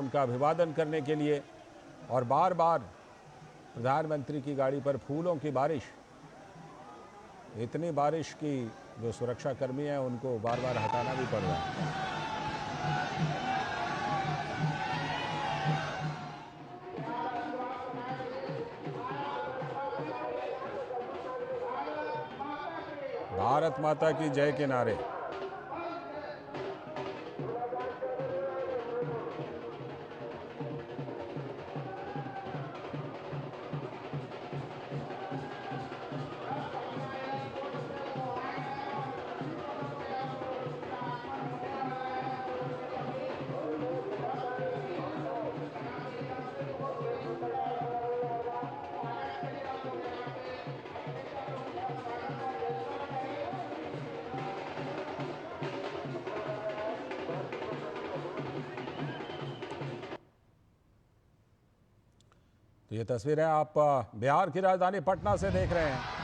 उनका अभिवादन करने के लिए, और बार बार प्रधानमंत्री की गाड़ी पर फूलों की बारिश, इतनी बारिश की जो सुरक्षाकर्मी हैं उनको बार बार हटाना भी पड़ रहा है। भारत माता की जय के नारे। तो ये तस्वीरें आप बिहार की राजधानी पटना से देख रहे हैं।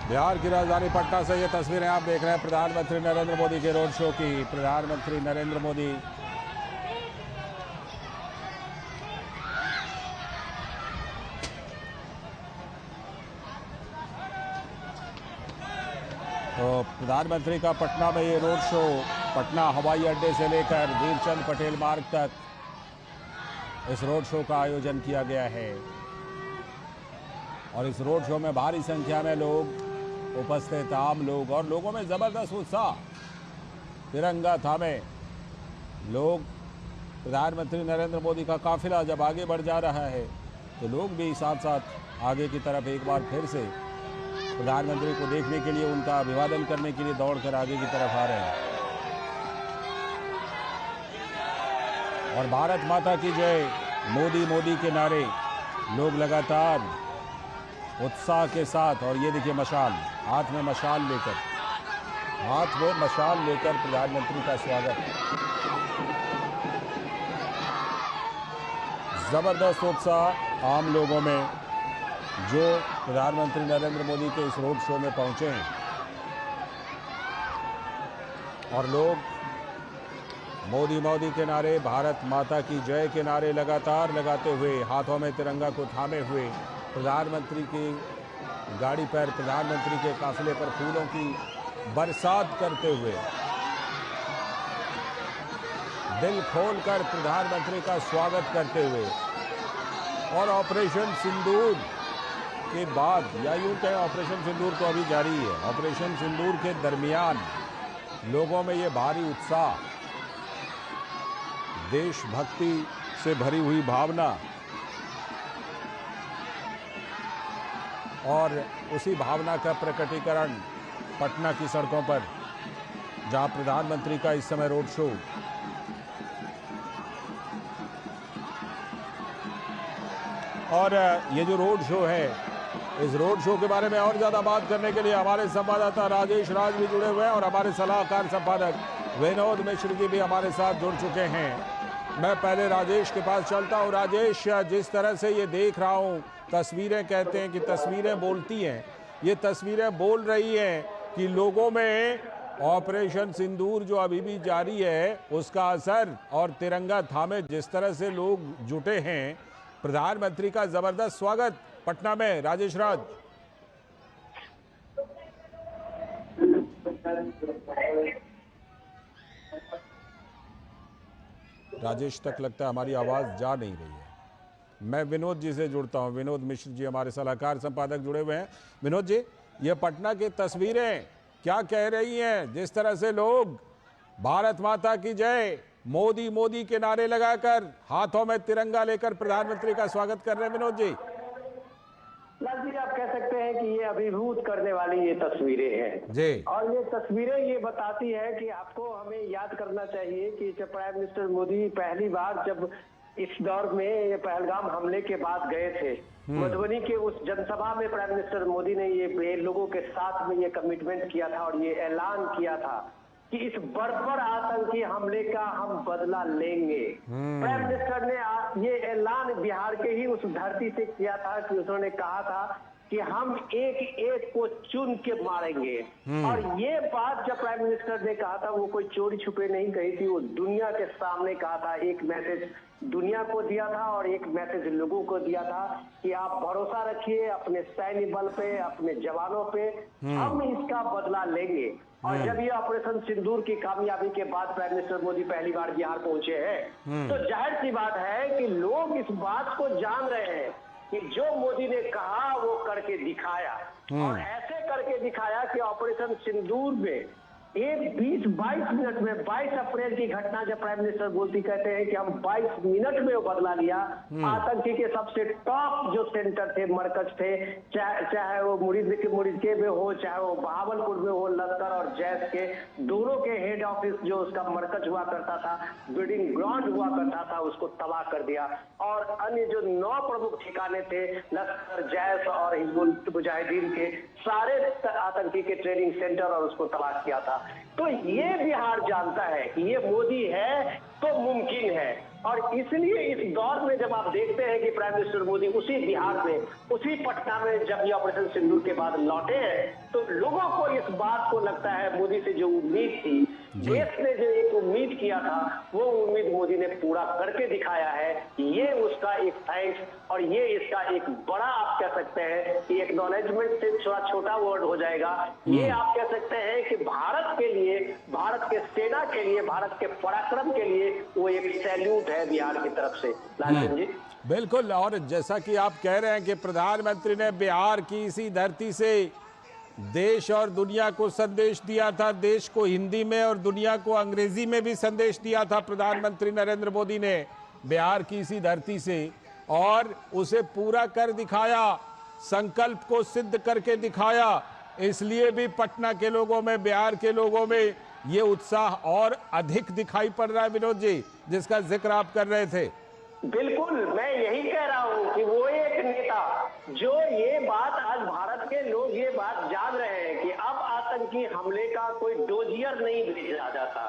बिहार की राजधानी पटना से ये तस्वीरें आप देख रहे हैं प्रधानमंत्री नरेंद्र मोदी के रोड शो की। प्रधानमंत्री नरेंद्र मोदी तो प्रधानमंत्री का पटना में ये रोड शो, पटना हवाई अड्डे से लेकर वीरचंद पटेल मार्ग तक इस रोड शो का आयोजन किया गया है। और इस रोड शो में भारी संख्या में लोग उपस्थित, आम लोग, और लोगों में जबरदस्त उत्साह। तिरंगा थामे लोग, प्रधानमंत्री नरेंद्र मोदी का काफिला जब आगे बढ़ जा रहा है तो लोग भी साथ साथ आगे की तरफ एक बार फिर से प्रधानमंत्री को देखने के लिए, उनका अभिवादन करने के लिए दौड़कर आगे की तरफ आ रहे हैं। और भारत माता की जय, मोदी मोदी के नारे लोग लगातार उत्साह के साथ, और ये देखिए मशाल, हाथ में मशाल लेकर, हाथ में मशाल लेकर प्रधानमंत्री का स्वागत। जबरदस्त उत्साह आम लोगों में जो प्रधानमंत्री नरेंद्र मोदी के इस रोड शो में पहुंचे हैं। और लोग मोदी मोदी के नारे, भारत माता की जय के नारे लगातार लगाते हुए, हाथों में तिरंगा को थामे हुए, प्रधानमंत्री की गाड़ी पर, प्रधानमंत्री के काफिले पर फूलों की बरसात करते हुए, दिल खोलकर प्रधानमंत्री का स्वागत करते हुए, और ऑपरेशन सिंदूर के बाद, या यूं कहें ऑपरेशन सिंदूर तो अभी जारी है, ऑपरेशन सिंदूर के दरमियान लोगों में ये भारी उत्साह, देशभक्ति से भरी हुई भावना और उसी भावना का प्रकटीकरण पटना की सड़कों पर, जहां प्रधानमंत्री का इस समय रोड शो और ये जो रोड शो है, इस रोड शो के बारे में और ज़्यादा बात करने के लिए हमारे संवाददाता राजेश राज भी जुड़े हुए हैं और हमारे सलाहकार संपादक विनोद मिश्र जी भी हमारे साथ जुड़ चुके हैं। मैं पहले राजेश के पास चलता हूँ। राजेश, जिस तरह से ये देख रहा हूँ, तस्वीरें कहते हैं कि तस्वीरें बोलती हैं, ये तस्वीरें बोल रही हैं कि लोगों में ऑपरेशन सिंदूर जो अभी भी जारी है उसका असर, और तिरंगा थामे जिस तरह से लोग जुटे हैं, प्रधानमंत्री का जबरदस्त स्वागत पटना में। राजेश राज। राजेश तक लगता है हमारी आवाज जा नहीं रही है। मैं विनोद जी से जुड़ता हूं। विनोद मिश्र जी हमारे सलाहकार संपादक जुड़े हुए हैं। विनोद जी, ये पटना की तस्वीरें क्या कह रही हैं? जिस तरह से लोग भारत माता की जय, मोदी मोदी के नारे लगाकर हाथों में तिरंगा लेकर प्रधानमंत्री का स्वागत कर रहे हैं। विनोद जी, लाल जी, आप कह सकते हैं कि ये अभिभूत करने वाली ये तस्वीरें हैं जी। और ये तस्वीरें ये बताती है कि आपको हमें याद करना चाहिए कि जब प्राइम मिनिस्टर मोदी पहली बार जब इस दौर में ये पहलगाम हमले के बाद गए थे, मधुबनी के उस जनसभा में प्राइम मिनिस्टर मोदी ने ये लोगों के साथ में ये कमिटमेंट किया था और ये ऐलान किया था कि इस बर्बर आतंकी हमले का हम बदला लेंगे। प्राइम मिनिस्टर ने ये ऐलान बिहार के ही उस धरती से किया था कि उन्होंने कहा था कि हम एक एक को चुन के मारेंगे। और ये बात जब प्राइम मिनिस्टर ने कहा था, वो कोई चोरी छुपे नहीं कही थी, वो दुनिया के सामने कहा था। एक मैसेज दुनिया को दिया था और एक मैसेज लोगों को दिया था कि आप भरोसा रखिए अपने सैन्य बल पे, अपने जवानों पे, हम इसका बदला लेंगे। और जब ये ऑपरेशन सिंदूर की कामयाबी के बाद प्राइम मिनिस्टर मोदी पहली बार बिहार पहुंचे हैं, तो जाहिर सी बात है कि लोग इस बात को जान रहे हैं कि जो मोदी ने कहा वो करके दिखाया। और ऐसे करके दिखाया कि ऑपरेशन सिंदूर में एक 20-22 मिनट में, 22 अप्रैल की घटना जब प्राइम मिनिस्टर मोदी कहते हैं कि हम 22 मिनट में वो बदला लिया। आतंकी के सबसे टॉप जो सेंटर थे, मरकज थे, चाहे वो मुरीद में हो, चाहे वो बहावलपुर में हो, लश्कर और जैश के दोनों के हेड ऑफिस जो उसका मरकज हुआ करता था, ब्रीडिंग ग्राउंड हुआ करता था, उसको तबाह कर दिया। और अन्य जो 9 प्रमुख ठिकाने थे, लश्कर, जैश और हिजबुल मुजाहिदीन के, सारे आतंकी के ट्रेनिंग सेंटर, और उसको तबाह किया था। तो ये बिहार जानता है कि ये मोदी है तो मुमकिन है। और इसलिए इस दौर में जब आप देखते हैं कि प्राइम मिनिस्टर मोदी उसी बिहार में, उसी पटना में जब ये ऑपरेशन सिंदूर के बाद लौटे हैं, तो लोगों को इस बात को लगता है मोदी से जो उम्मीद थी, देश ने जो एक उम्मीद किया था, वो उम्मीद मोदी ने पूरा करके दिखाया है। ये उसका एक थैंक्स और ये इसका एक बड़ा, आप कह सकते हैं कि एक्नॉलेजमेंट से थोड़ा छोटा वर्ड हो जाएगा। ये आप कह सकते हैं कि भारत के लिए, भारत के सेना के लिए, भारत के पराक्रम के लिए वो एक सैल्यूट है बिहार की तरफ से। लालचंद जी, बिल्कुल। और जैसा कि आप कह रहे हैं कि प्रधानमंत्री ने बिहार की इसी धरती से देश और दुनिया को संदेश दिया था, देश को हिंदी में और दुनिया को अंग्रेजी में भी संदेश दिया था प्रधानमंत्री नरेंद्र मोदी ने बिहार की इसी धरती से, और उसे पूरा कर दिखाया, संकल्प को सिद्ध करके दिखाया। इसलिए भी पटना के लोगों में, बिहार के लोगों में ये उत्साह और अधिक दिखाई पड़ रहा है। विनोद जी, जिसका जिक्र आप कर रहे थे। बिल्कुल, मैं यही कह रहा हूं कि वो एक नेता जो ये बात, आज भारत के लोग ये बात जान रहे हैं कि अब आतंकी हमले का कोई डोजियर नहीं भेजा जाता।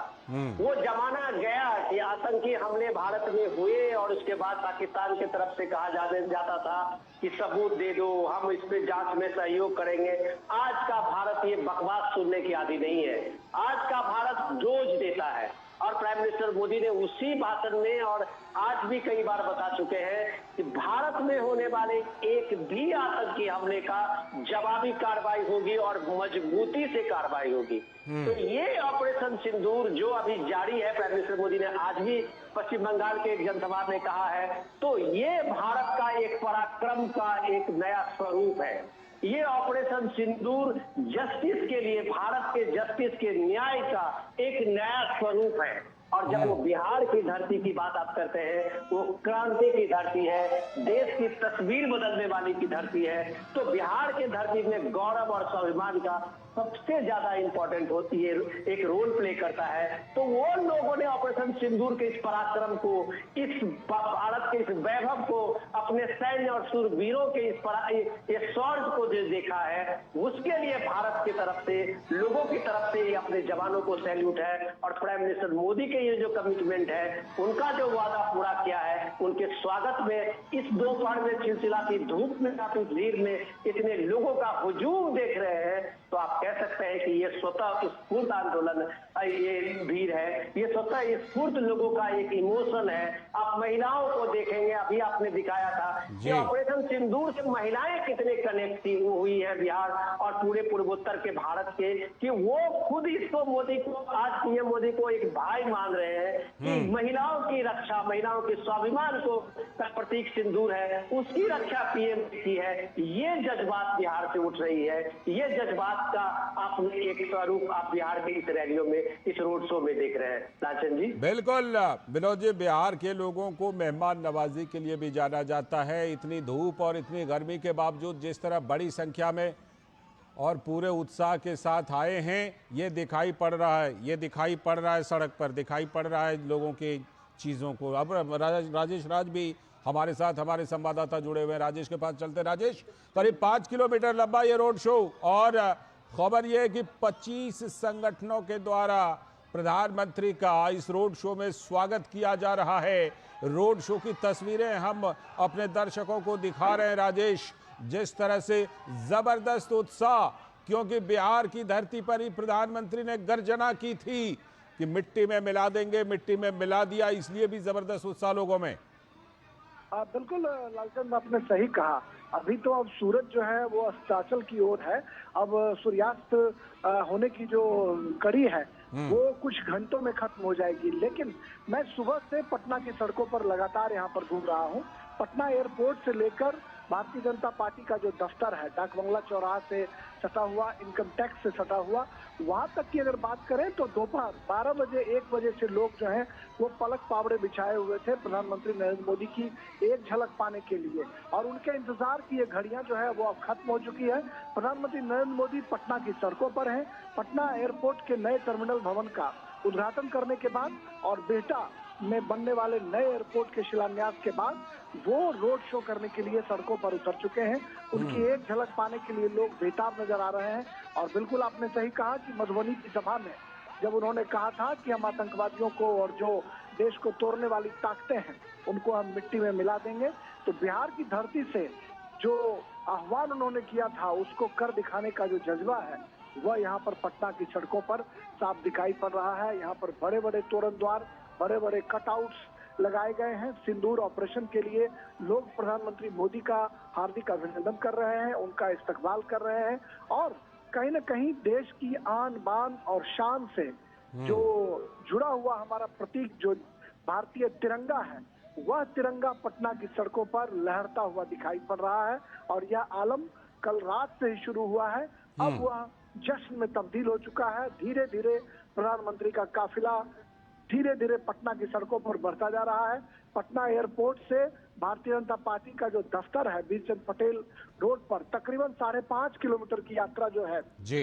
वो जमाना गया कि आतंकी हमले भारत में हुए और उसके बाद पाकिस्तान की तरफ से कहा जाता था कि सबूत दे दो, हम इस पे जांच में सहयोग करेंगे। आज का भारत ये बकवास सुनने की आदी नहीं है। आज का भारत डोज देता है, और प्राइम मिनिस्टर मोदी ने उसी भाषण में और आज भी कई बार बता चुके हैं कि भारत में होने वाले एक भी आतंकी हमले का जवाबी कार्रवाई होगी और मजबूती से कार्रवाई होगी। तो ये ऑपरेशन सिंदूर जो अभी जारी है, प्राइम मिनिस्टर मोदी ने आज भी पश्चिम बंगाल के एक जनसभा में कहा है, तो ये भारत का एक पराक्रम का एक नया स्वरूप है। ये ऑपरेशन सिंदूर जस्टिस के लिए, भारत के जस्टिस के न्याय का एक नया स्वरूप है। और जब वो बिहार की धरती की बात आप करते हैं, वो क्रांति की धरती है, देश की तस्वीर बदलने वाली की धरती है, तो बिहार के धरती में गौरव और स्वाभिमान का सबसे ज्यादा इंपॉर्टेंट होती है, एक रोल प्ले करता है। तो वो लोगों ने ऑपरेशन सिंदूर के इस पराक्रम को, इस भारत के इस वैभव को, अपने सैन्य और शूरवीरों के इस शौर्य को जो देखा है, उसके लिए भारत की तरफ से, लोगों की तरफ से अपने जवानों को सैल्यूट है। और प्राइम मिनिस्टर मोदी के ये जो कमिटमेंट है, उनका जो वादा पूरा किया है, उनके स्वागत में इस दोपहर में चिलचिलाती धूप में, काफी भीड़ में इतने लोगों का हुजूम देख रहे हैं, तो आप कह सकते हैं कि ये स्वतः स्फूर्त आंदोलन, ये भीड़ है, ये स्वतः स्फूर्त लोगों का एक इमोशन है। आप महिलाओं को देखेंगे, अभी आपने दिखाया था कि ऑपरेशन सिंदूर से महिलाएं कितने कनेक्ट हुई है बिहार और पूरे पूर्वोत्तर के भारत के, कि वो खुद इसको मोदी को, आज पीएम मोदी को एक भाई मान रहे हैं कि महिलाओं की रक्षा, महिलाओं के स्वाभिमान को का प्रतीक सिंदूर है, उसकी रक्षा पीएम की है। ये जज्बात बिहार से उठ रही है, ये जज्बात का आपने एक स्वरूप आप बिहार की इस रैलियों में, इस रोड शो में देख रहे हैं। लालचंद जी, बिल्कुल विनोद जी, बिहार के लोगों को मेहमान नवाजी के लिए भी जाना जाता है। इतनी धूप और इतनी गर्मी के बावजूद जिस तरह बड़ी संख्या में और पूरे उत्साह के साथ आए हैं, ये दिखाई पड़ रहा है, ये दिखाई पड़ रहा है, सड़क पर दिखाई पड़ रहा है लोगों की चीज़ों को। अब राजेश राज भी हमारे साथ, हमारे संवाददाता जुड़े हुए हैं, राजेश के पास चलते। राजेश, करीब 5 किलोमीटर लंबा ये रोड शो, और खबर ये है कि 25 संगठनों के द्वारा प्रधानमंत्री का इस रोड शो में स्वागत किया जा रहा है। रोड शो की तस्वीरें हम अपने दर्शकों को दिखा रहे हैं राजेश, जिस तरह से जबरदस्त उत्साह, क्योंकि बिहार की धरती पर ही प्रधानमंत्री ने गर्जना की थी कि मिट्टी में मिला देंगे, मिट्टी में मिला दिया, इसलिए भी जबरदस्त उत्साह लोगों में। बिल्कुल लालचंद, आपने सही कहा। अभी तो अब सूरज जो है वो अस्ताचल की ओर है। अब सूर्यास्त होने की जो कड़ी है वो कुछ घंटों में खत्म हो जाएगी। लेकिन मैं सुबह से पटना की सड़कों पर लगातार यहाँ पर घूम रहा हूँ। पटना एयरपोर्ट से लेकर भारतीय जनता पार्टी का जो दफ्तर है, डाक बंगला चौराहा से सटा हुआ, इनकम टैक्स से सटा हुआ, वहां तक की अगर बात करें तो दोपहर 12 बजे 1 बजे से लोग जो हैं वो पलक पावड़े बिछाए हुए थे प्रधानमंत्री नरेंद्र मोदी की एक झलक पाने के लिए। और उनके इंतजार की ये घड़ियां जो है वो अब खत्म हो चुकी है। प्रधानमंत्री नरेंद्र मोदी पटना की सड़कों पर हैं। पटना एयरपोर्ट के नए टर्मिनल भवन का उद्घाटन करने के बाद और बिहटा में बनने वाले नए एयरपोर्ट के शिलान्यास के बाद वो रोड शो करने के लिए सड़कों पर उतर चुके हैं। उनकी एक झलक पाने के लिए लोग बेताब नजर आ रहे हैं। और बिल्कुल आपने सही कहा कि मधुबनी की सभा में जब उन्होंने कहा था कि हम आतंकवादियों को और जो देश को तोड़ने वाली ताकतें हैं उनको हम मिट्टी में मिला देंगे, तो बिहार की धरती से जो आह्वान उन्होंने किया था उसको कर दिखाने का जो जज्बा है वह यहाँ पर पटना की सड़कों पर साफ दिखाई पड़ रहा है। यहाँ पर बड़े बड़े तोरण द्वार, बड़े बड़े कटआउट्स लगाए गए हैं। सिंदूर ऑपरेशन के लिए लोग प्रधानमंत्री मोदी का हार्दिक अभिनंदन कर रहे हैं, उनका इस्तकबाल कर रहे हैं। और कहीं न कहीं देश की आन बान और शान से जो जुड़ा हुआ हमारा प्रतीक जो भारतीय तिरंगा है, वह तिरंगा पटना की सड़कों पर लहरता हुआ दिखाई पड़ रहा है। और यह आलम कल रात से ही शुरू हुआ है, अब वह जश्न में तब्दील हो चुका है। धीरे धीरे प्रधानमंत्री का काफिला धीरे धीरे पटना की सड़कों पर बढ़ता जा रहा है। पटना एयरपोर्ट से भारतीय जनता पार्टी का जो दफ्तर है बीरचंद पटेल रोड पर तकरीबन 5.5 किलोमीटर की यात्रा जो है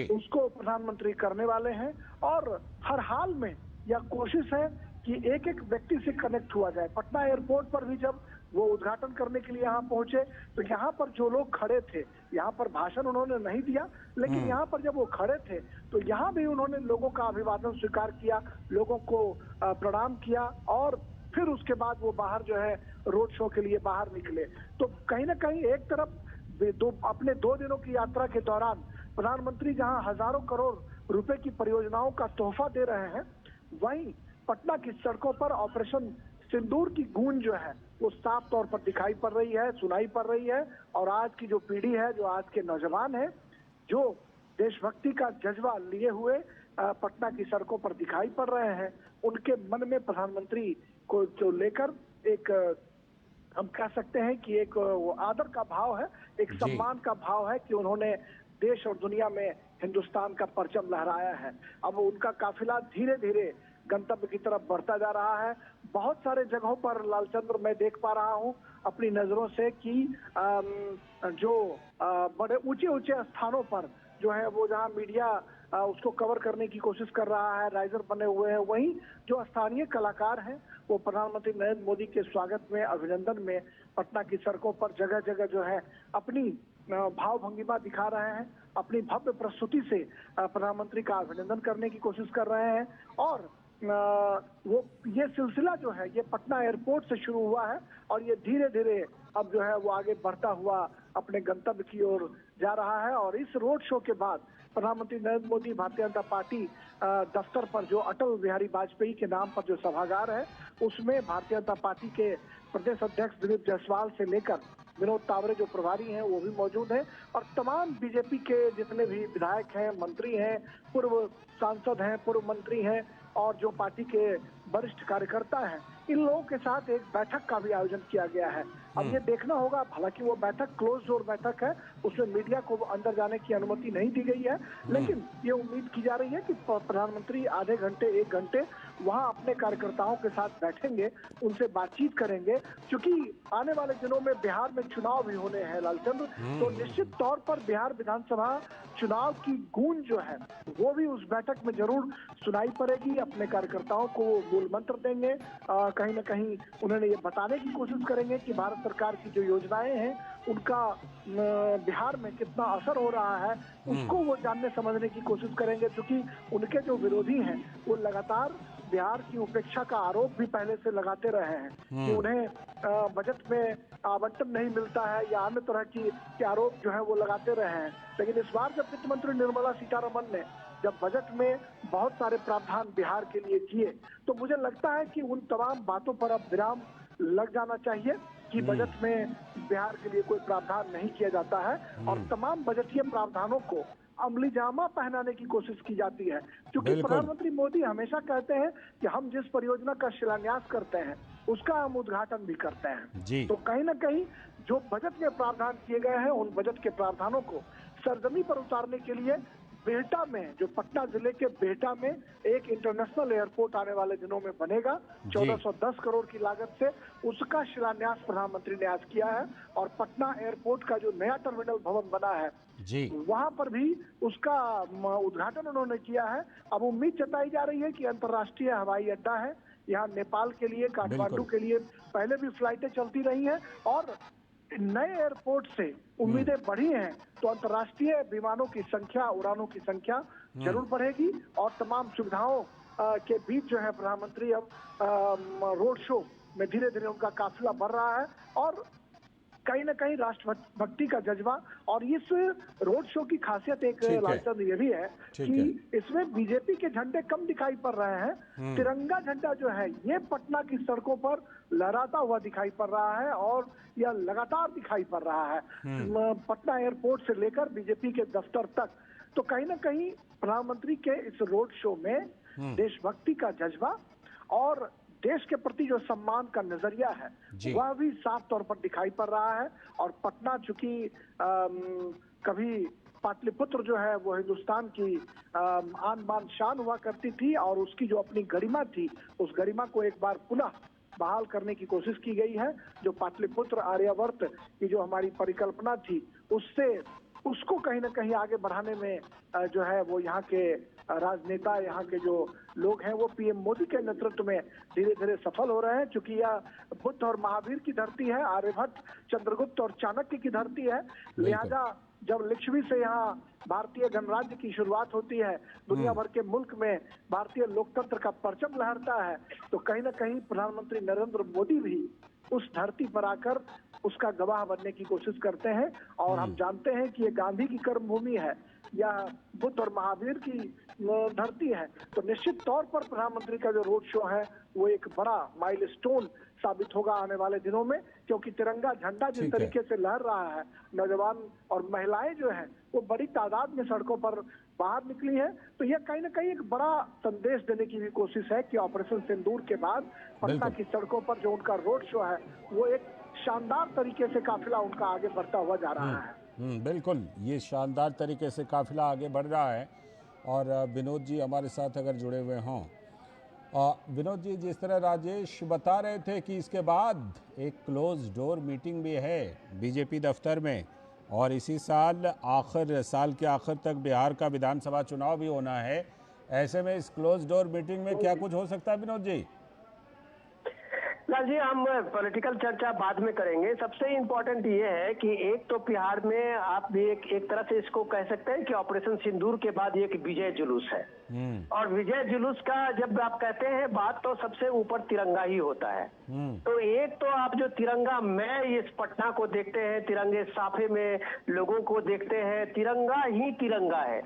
उसको प्रधानमंत्री करने वाले हैं। और हर हाल में यह कोशिश है कि एक एक व्यक्ति से कनेक्ट हुआ जाए। पटना एयरपोर्ट पर भी जब वो उद्घाटन करने के लिए यहाँ पहुंचे तो यहाँ पर जो लोग खड़े थे, यहाँ पर भाषण उन्होंने नहीं दिया, लेकिन यहाँ पर जब वो खड़े थे तो यहाँ भी उन्होंने लोगों का अभिवादन स्वीकार किया, लोगों को प्रणाम किया और फिर उसके बाद वो बाहर जो है रोड शो के लिए बाहर निकले। तो कहीं ना कहीं एक तरफ अपने 2 दिनों की यात्रा के दौरान प्रधानमंत्री जहां हजारों करोड़ रुपए की परियोजनाओं का तोहफा दे रहे हैं, वहीं पटना की सड़कों पर ऑपरेशन सिंदूर की गूंज जो है वो साफ तौर पर दिखाई पड़ रही है, सुनाई पड़ रही है। और आज की जो पीढ़ी है, जो आज के नौजवान है, जो देशभक्ति का जज्बा लिए हुए पटना की सड़कों पर दिखाई पड़ रहे हैं, उनके मन में प्रधानमंत्री को जो लेकर एक हम कह सकते हैं कि एक वो आदर का भाव है, एक जी। सम्मान का भाव है कि उन्होंने देश और दुनिया में हिंदुस्तान का परचम लहराया है। अब उनका काफिला धीरे धीरे गंतव्य की तरफ बढ़ता जा रहा है। बहुत सारे जगहों पर लालचंद्र मैं देख पा रहा हूं अपनी नजरों से कि जो बड़े ऊंचे ऊंचे स्थानों पर जो है वो जहां मीडिया उसको कवर करने की कोशिश कर रहा है, राइजर बने हुए हैं, वहीं जो स्थानीय कलाकार हैं वो प्रधानमंत्री नरेंद्र मोदी के स्वागत में, अभिनंदन में पटना की सड़कों पर जगह जगह जो है अपनी भाव भंगिमा दिखा रहे हैं, अपनी भव्य प्रस्तुति से प्रधानमंत्री का अभिनंदन करने की कोशिश कर रहे हैं। और वो ये सिलसिला जो है ये पटना एयरपोर्ट से शुरू हुआ है और ये धीरे धीरे अब जो है वो आगे बढ़ता हुआ अपने गंतव्य की ओर जा रहा है। और इस रोड शो के बाद प्रधानमंत्री नरेंद्र मोदी भारतीय जनता पार्टी दफ्तर पर, जो अटल बिहारी वाजपेयी के नाम पर जो सभागार है, उसमें भारतीय जनता पार्टी के प्रदेश अध्यक्ष दिलीप जायसवाल से लेकर विनोद तावरे जो प्रभारी हैं वो भी मौजूद हैं, और तमाम बीजेपी के जितने भी विधायक हैं, मंत्री हैं, पूर्व सांसद हैं, पूर्व मंत्री हैं और जो पार्टी के वरिष्ठ कार्यकर्ता हैं, इन लोगों के साथ एक बैठक का भी आयोजन किया गया है। अब ये देखना होगा, हालांकि वो बैठक क्लोज डोर बैठक है, उसमें मीडिया को अंदर जाने की अनुमति नहीं दी गई है, लेकिन ये उम्मीद की जा रही है कि प्रधानमंत्री आधे घंटे, 1 घंटे वहां अपने कार्यकर्ताओं के साथ बैठेंगे, उनसे बातचीत करेंगे। क्योंकि आने वाले दिनों में बिहार में चुनाव भी होने हैं लालचंद्र, तो निश्चित तौर पर बिहार विधानसभा चुनाव की गूंज जो है वो भी उस बैठक में जरूर सुनाई पड़ेगी। अपने कार्यकर्ताओं को वो मूल मंत्र देंगे, कहीं ना कहीं उन्होंने ये बताने की कोशिश करेंगे कि भारत सरकार की जो योजनाएं हैं उनका बिहार में कितना असर हो रहा है, उसको वो जानने समझने की कोशिश करेंगे। क्योंकि उनके जो विरोधी हैं वो लगातार बिहार की उपेक्षा का आरोप भी पहले से लगाते रहे हैं कि उन्हें बजट में आवंटन नहीं मिलता है या अन्य तरह के आरोप जो है वो लगाते रहे हैं। लेकिन इस बार जब वित्त मंत्री निर्मला सीतारमण ने जब बजट में बहुत सारे प्रावधान बिहार के लिए किए, तो मुझे लगता है कि उन तमाम बातों पर अब विराम लग जाना चाहिए कि बजट में बिहार के लिए कोई प्रावधान नहीं किया जाता है और तमाम बजटीय प्रावधानों को अमली जामा पहनाने की कोशिश की जाती है। क्योंकि प्रधानमंत्री मोदी हमेशा कहते हैं कि हम जिस परियोजना का शिलान्यास करते हैं उसका हम उद्घाटन भी करते हैं जी। तो कहीं ना कहीं जो बजट में प्रावधान किए गए हैं उन बजट के प्रावधानों को सरजमी पर उतारने के लिए बिहटा में, जो पटना जिले के बिहटा में एक इंटरनेशनल एयरपोर्ट आने वाले दिनों में बनेगा 1410 करोड़ की लागत से, उसका शिलान्यास प्रधानमंत्री ने आज किया है। और पटना एयरपोर्ट का जो नया टर्मिनल भवन बना है जी, वहां पर भी उसका उद्घाटन उन्होंने किया है। अब उम्मीद जताई जा रही है कि अंतर्राष्ट्रीय हवाई अड्डा है, यहाँ नेपाल के लिए, काठमांडू के लिए पहले भी फ्लाइटें चलती रही हैं और नए एयरपोर्ट से उम्मीदें बढ़ी हैं तो अंतर्राष्ट्रीय विमानों की संख्या, उड़ानों की संख्या जरूर बढ़ेगी और तमाम सुविधाओं के बीच जो है प्रधानमंत्री अब रोड शो में धीरे धीरे उनका काफिला बढ़ रहा है। और कहीं ना कहीं राष्ट्रभक्ति का जज्बा, और इस रोड शो की खासियत एक लालचंद ये भी है कि इसमें बीजेपी के झंडे कम दिखाई पड़ रहे हैं। तिरंगा झंडा जो है ये पटना की सड़कों पर लहराता हुआ दिखाई पड़ रहा है और यह लगातार दिखाई पड़ रहा है पटना एयरपोर्ट से लेकर बीजेपी के दफ्तर तक। तो कहीं ना कहीं प्रधानमंत्री के इस रोड शो में देशभक्ति का जज्बा और देश के प्रति जो सम्मान का नजरिया है वह भी साफ तौर पर दिखाई पड़ रहा है। और पटना चूंकि कभी पाटलिपुत्र जो है वो हिंदुस्तान की आन बान शान हुआ करती थी और उसकी जो अपनी गरिमा थी उस गरिमा को एक बार पुनः बहाल करने की कोशिश की गई है। जो पाटलिपुत्र आर्यावर्त की जो हमारी परिकल्पना थी उसको कहीं ना कहीं आगे बढ़ाने में जो है वो यहाँ के राजनेता, यहाँ के जो लोग हैं वो पीएम मोदी के नेतृत्व में धीरे धीरे सफल हो रहे हैं। क्योंकि यह बुद्ध और महावीर की धरती है, आर्यभट्ट, चंद्रगुप्त और चाणक्य की धरती है। लिहाजा जब लिच्छवी से यहाँ भारतीय गणराज्य की शुरुआत होती है, दुनिया भर के मुल्क में भारतीय लोकतंत्र का परचम लहरता है, तो कहीं ना कहीं प्रधानमंत्री नरेंद्र मोदी भी उस धरती पर आकर उसका गवाह बनने की कोशिश करते हैं। और हम जानते हैं कि ये गांधी की कर्मभूमि है, या बुद्ध और महावीर की धरती है। तो निश्चित तौर पर प्रधानमंत्री का जो रोड शो है वो एक बड़ा माइलस्टोन साबित होगा आने वाले दिनों में, क्योंकि तिरंगा झंडा जिस ठीक है। तरीके से लहर रहा है, नौजवान और महिलाएं जो है वो बड़ी तादाद में सड़कों पर बाहर निकली है। तो यह कहीं ना कहीं एक बड़ा संदेश देने की भी कोशिश है कि ऑपरेशन सिंदूर के बाद पटना बिल्कुल। की सड़कों पर जो उनका रोड शो है वो एक शानदार तरीके से काफिला उनका आगे बढ़ता हुआ जा रहा है। बिल्कुल, ये शानदार तरीके से काफिला आगे बढ़ रहा है। और विनोद जी हमारे साथ अगर जुड़े हुए हों, विनोद जी, जिस तरह राजेश बता रहे थे कि इसके बाद एक क्लोज डोर मीटिंग भी है बीजेपी दफ्तर में, और इसी साल साल के आखिर तक बिहार का विधानसभा चुनाव भी होना है, ऐसे में इस क्लोज डोर मीटिंग में क्या कुछ हो सकता है विनोद जी? लाल जी, हम पॉलिटिकल चर्चा बाद में करेंगे। सबसे इम्पोर्टेंट ये है कि एक तो बिहार में आप भी एक तरह से इसको कह सकते हैं कि ऑपरेशन सिंदूर के बाद ये एक विजय जुलूस है। और विजय जुलूस का जब आप कहते हैं बात, तो सबसे ऊपर तिरंगा ही होता है। तो एक तो आप जो तिरंगा में इस पटना को देखते हैं, तिरंगे साफे में लोगों को देखते हैं, तिरंगा ही तिरंगा है।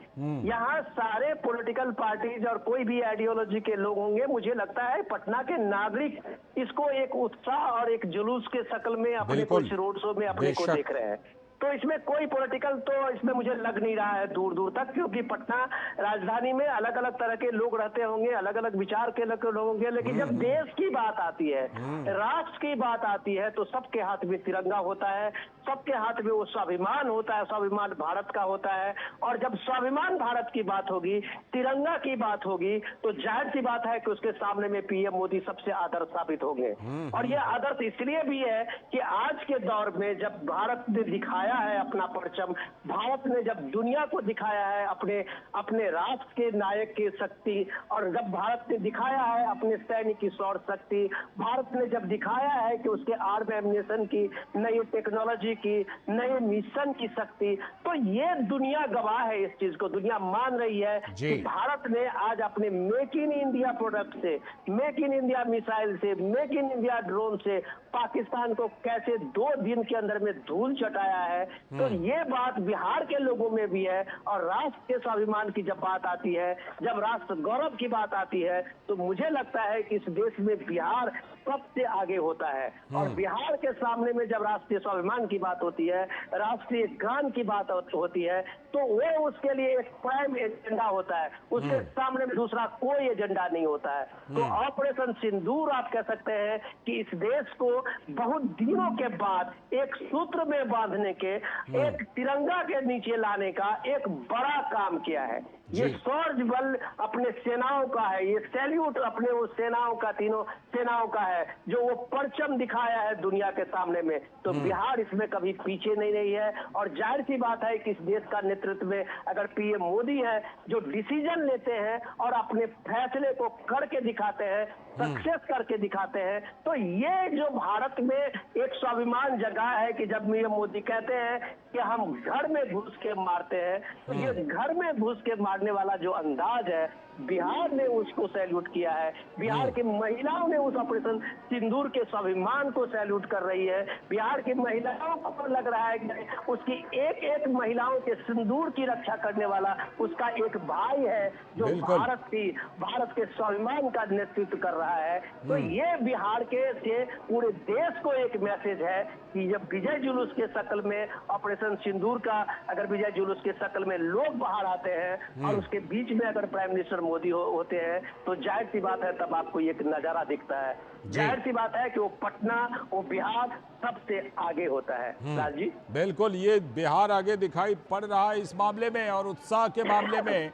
यहाँ सारे पॉलिटिकल पार्टीज और कोई भी आइडियोलॉजी के लोग होंगे, मुझे लगता है पटना के नागरिक इसको एक उत्साह और एक जुलूस के शक्ल में अपने कुछ रोड शो में अपने को देख रहे हैं। तो इसमें कोई पॉलिटिकल तो इसमें मुझे लग नहीं रहा है दूर दूर तक, क्योंकि पटना राजधानी में अलग अलग तरह के लोग रहते होंगे, अलग अलग विचार के लोग होंगे, लेकिन जब देश की बात आती है, राष्ट्र की बात आती है, तो सबके हाथ में तिरंगा होता है, सबके हाथ में वो स्वाभिमान होता है, स्वाभिमान भारत का होता है। और जब स्वाभिमान भारत की बात होगी, तिरंगा की बात होगी, तो जाहिर सी बात है कि उसके सामने में पीएम मोदी सबसे आदर्श साबित होंगे। और यह आदर्श इसलिए भी है कि आज के दौर में जब भारत ने दिखाया है अपना परचम, भारत ने जब दुनिया को दिखाया है अपने राष्ट्र के नायक की शक्ति, और जब भारत ने दिखाया है अपने सैनिक की सौर शक्ति, भारत ने जब दिखाया है कि उसके आर्म एम्युनिशन की, नई टेक्नोलॉजी की, नए मिशन की शक्ति, तो ये दुनिया गवाह है। इस चीज को दुनिया मान रही है कि भारत ने आज अपने मेक इन इंडिया प्रोडक्ट से, मेक इन इंडिया मिसाइल से, मेक इन इंडिया ड्रोन से पाकिस्तान को कैसे 2 दिन के अंदर में धूल चटाया है। तो ये बात बिहार के लोगों में भी है। और राष्ट्र के स्वाभिमान की जब बात आती है, जब राष्ट्र गौरव की बात आती है, तो मुझे लगता है कि इस देश में बिहार सबसे आगे होता है। और बिहार के सामने में जब राष्ट्रीय स्वाभिमान की बात होती है, राष्ट्रीय गान की बात होती है, तो वो उसके लिए एक प्राइम एजेंडा होता है, उसके सामने में दूसरा कोई एजेंडा नहीं होता है। तो ऑपरेशन सिंदूर आप कह सकते हैं कि इस देश को बहुत दिनों के बाद एक सूत्र में बांधने के, एक तिरंगा के नीचे लाने का एक बड़ा काम किया है। ये शौर्य बल अपने सेनाओं का है, ये सैल्यूट अपने वो सेनाओं का, तीनों सेनाओं का है, जो वो परचम दिखाया है दुनिया के सामने में। तो बिहार इसमें कभी पीछे नहीं रही है। और जाहिर सी बात है कि इस देश का नेतृत्व में अगर पीएम मोदी है, जो डिसीजन लेते हैं और अपने फैसले को करके दिखाते हैं, सक्सेस करके दिखाते हैं, तो ये जो भारत में एक स्वाभिमान जगह है कि जब पीएम मोदी कहते हैं कि हम घर में घुस के मारते हैं, तो ये घर में घुस के मारने वाला जो अंदाज है, बिहार ने उसको सैल्यूट किया है। बिहार की महिलाओं ने उस ऑपरेशन सिंदूर के स्वाभिमान को सैल्यूट कर रही है। बिहार की महिलाओं को लग रहा है कि उसकी एक एक महिलाओं के सिंदूर की रक्षा करने वाला उसका एक भाई है, जो भारत के स्वाभिमान का नेतृत्व कर रहा है। तो ये बिहार के से पूरे देश को एक मैसेज है कि जब विजय जुलूस के शक्ल में ऑपरेशन सिंदूर का, अगर विजय जुलूस के शक्ल में लोग बाहर आते हैं और उसके बीच में अगर प्राइम मिनिस्टर मोदी होते हैं, तो जाहिर सी बात है तब आपको एक नजारा दिखता है। जाहिर सी बात है कि वो पटना, वो बिहार सबसे आगे होता है। राज जी, बिल्कुल, ये बिहार आगे दिखाई पड़ रहा है इस मामले में, और उत्साह के मामले में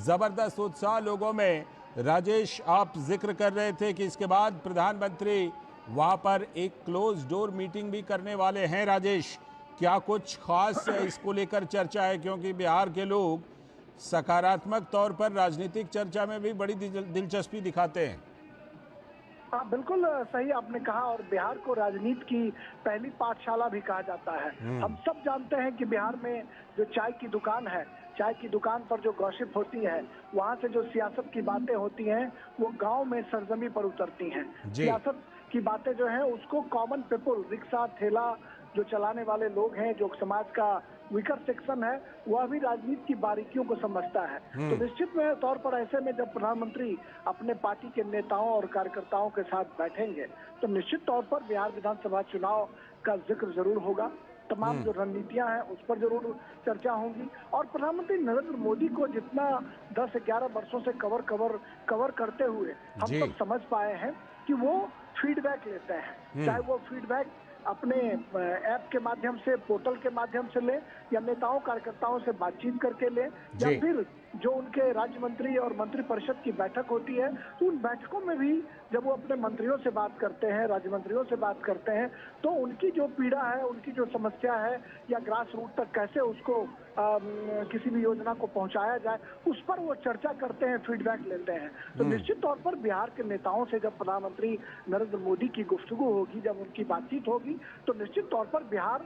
जबरदस्त उत्साह लोगों में। राजेश, आप जिक्र कर रहे थे कि इसके बाद प्रधानमंत्री वहां पर एक क्लोज डोर मीटिंग भी करने वाले हैं। राजेश, क्या कुछ खास इसको लेकर चर्चा है? क्योंकि बिहार के लोग सकारात्मक तौर पर राजनीतिक चर्चा में भी बड़ी दिलचस्पी दिखाते हैं। हाँ, बिल्कुल सही आपने कहा। और बिहार को राजनीति की पहली पाठशाला भी कहा जाता है। हम सब जानते हैं कि बिहार में जो चाय की दुकान है, चाय की दुकान पर जो गॉसिप होती है, वहाँ से जो सियासत की बातें होती हैं, वो गांव में सरजमी पर उतरती हैं। सियासत की बातें जो है उसको कॉमन पीपल, रिक्शा ठेला जो चलाने वाले लोग हैं, जो समाज का वीकर सेक्शन है वह भी राजनीति की बारीकियों को समझता है। तो निश्चित में तौर पर ऐसे में जब प्रधानमंत्री अपने पार्टी के नेताओं और कार्यकर्ताओं के साथ बैठेंगे तो निश्चित तौर पर बिहार विधानसभा चुनाव का जिक्र जरूर होगा। तमाम जो रणनीतियां हैं उस पर जरूर चर्चा होगी और प्रधानमंत्री नरेंद्र मोदी को जितना 10-11 वर्षों से कवर करते हुए हम सब समझ पाए हैं कि वो फीडबैक लेते हैं, चाहे वो फीडबैक अपने ऐप के माध्यम से, पोर्टल के माध्यम से ले या नेताओं कार्यकर्ताओं से बातचीत करके ले या फिर जो उनके राज्य मंत्री और मंत्री परिषद की बैठक होती है तो उन बैठकों में भी जब वो अपने मंत्रियों से बात करते हैं, राज्य मंत्रियों से बात करते हैं तो उनकी जो पीड़ा है, उनकी जो समस्या है या ग्रास रूट तक कैसे उसको किसी भी योजना को पहुंचाया जाए उस पर वो चर्चा करते हैं, फीडबैक लेते हैं। तो निश्चित तौर पर बिहार के नेताओं से जब प्रधानमंत्री नरेंद्र मोदी की गुफ्तगू होगी, जब उनकी बातचीत होगी तो निश्चित तौर पर बिहार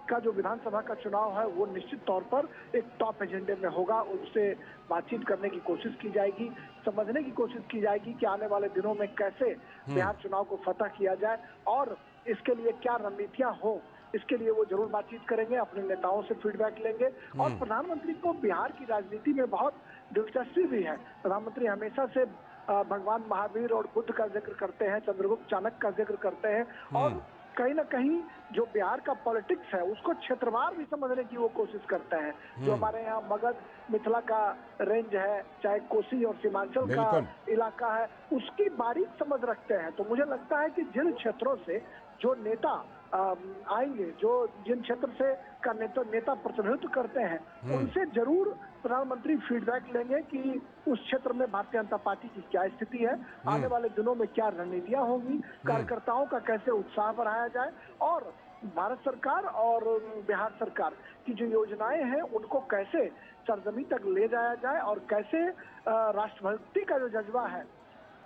का जो विधानसभा का चुनाव है वो निश्चित तौर पर एक टॉप एजेंडे में होगा। उससे बातचीत करने की कोशिश की जाएगी, समझने की कोशिश की जाएगी कि आने वाले दिनों में कैसे बिहार चुनाव को फतह किया जाए और इसके लिए क्या रणनीतियां हो, इसके लिए वो जरूर बातचीत करेंगे, अपने नेताओं से फीडबैक लेंगे। और प्रधानमंत्री को बिहार की राजनीति में बहुत दिलचस्पी भी है। प्रधानमंत्री हमेशा से भगवान महावीर और बुद्ध का जिक्र करते हैं, चंद्रगुप्त चाणक्य का जिक्र करते हैं और कहीं ना कहीं जो बिहार का पॉलिटिक्स है उसको क्षेत्रवार भी समझने की वो कोशिश करते हैं। जो हमारे यहाँ मगध मिथिला का रेंज है, चाहे कोसी और सीमांचल का इलाका है, उसकी बारीक समझ रखते हैं। तो मुझे लगता है कि जिन क्षेत्रों से जो नेता आएंगे, जो जिन क्षेत्र से का नेता प्रतिनिधित्व करते हैं उनसे जरूर प्रधानमंत्री फीडबैक लेंगे कि उस क्षेत्र में भारतीय जनता पार्टी की क्या स्थिति है, आने वाले दिनों में क्या रणनीतियां होंगी, कार्यकर्ताओं का कैसे उत्साह बढ़ाया जाए और भारत सरकार और बिहार सरकार की जो योजनाएं हैं उनको कैसे सरजमी तक ले जाया जाए और कैसे राष्ट्रभक्ति का जो जज्बा है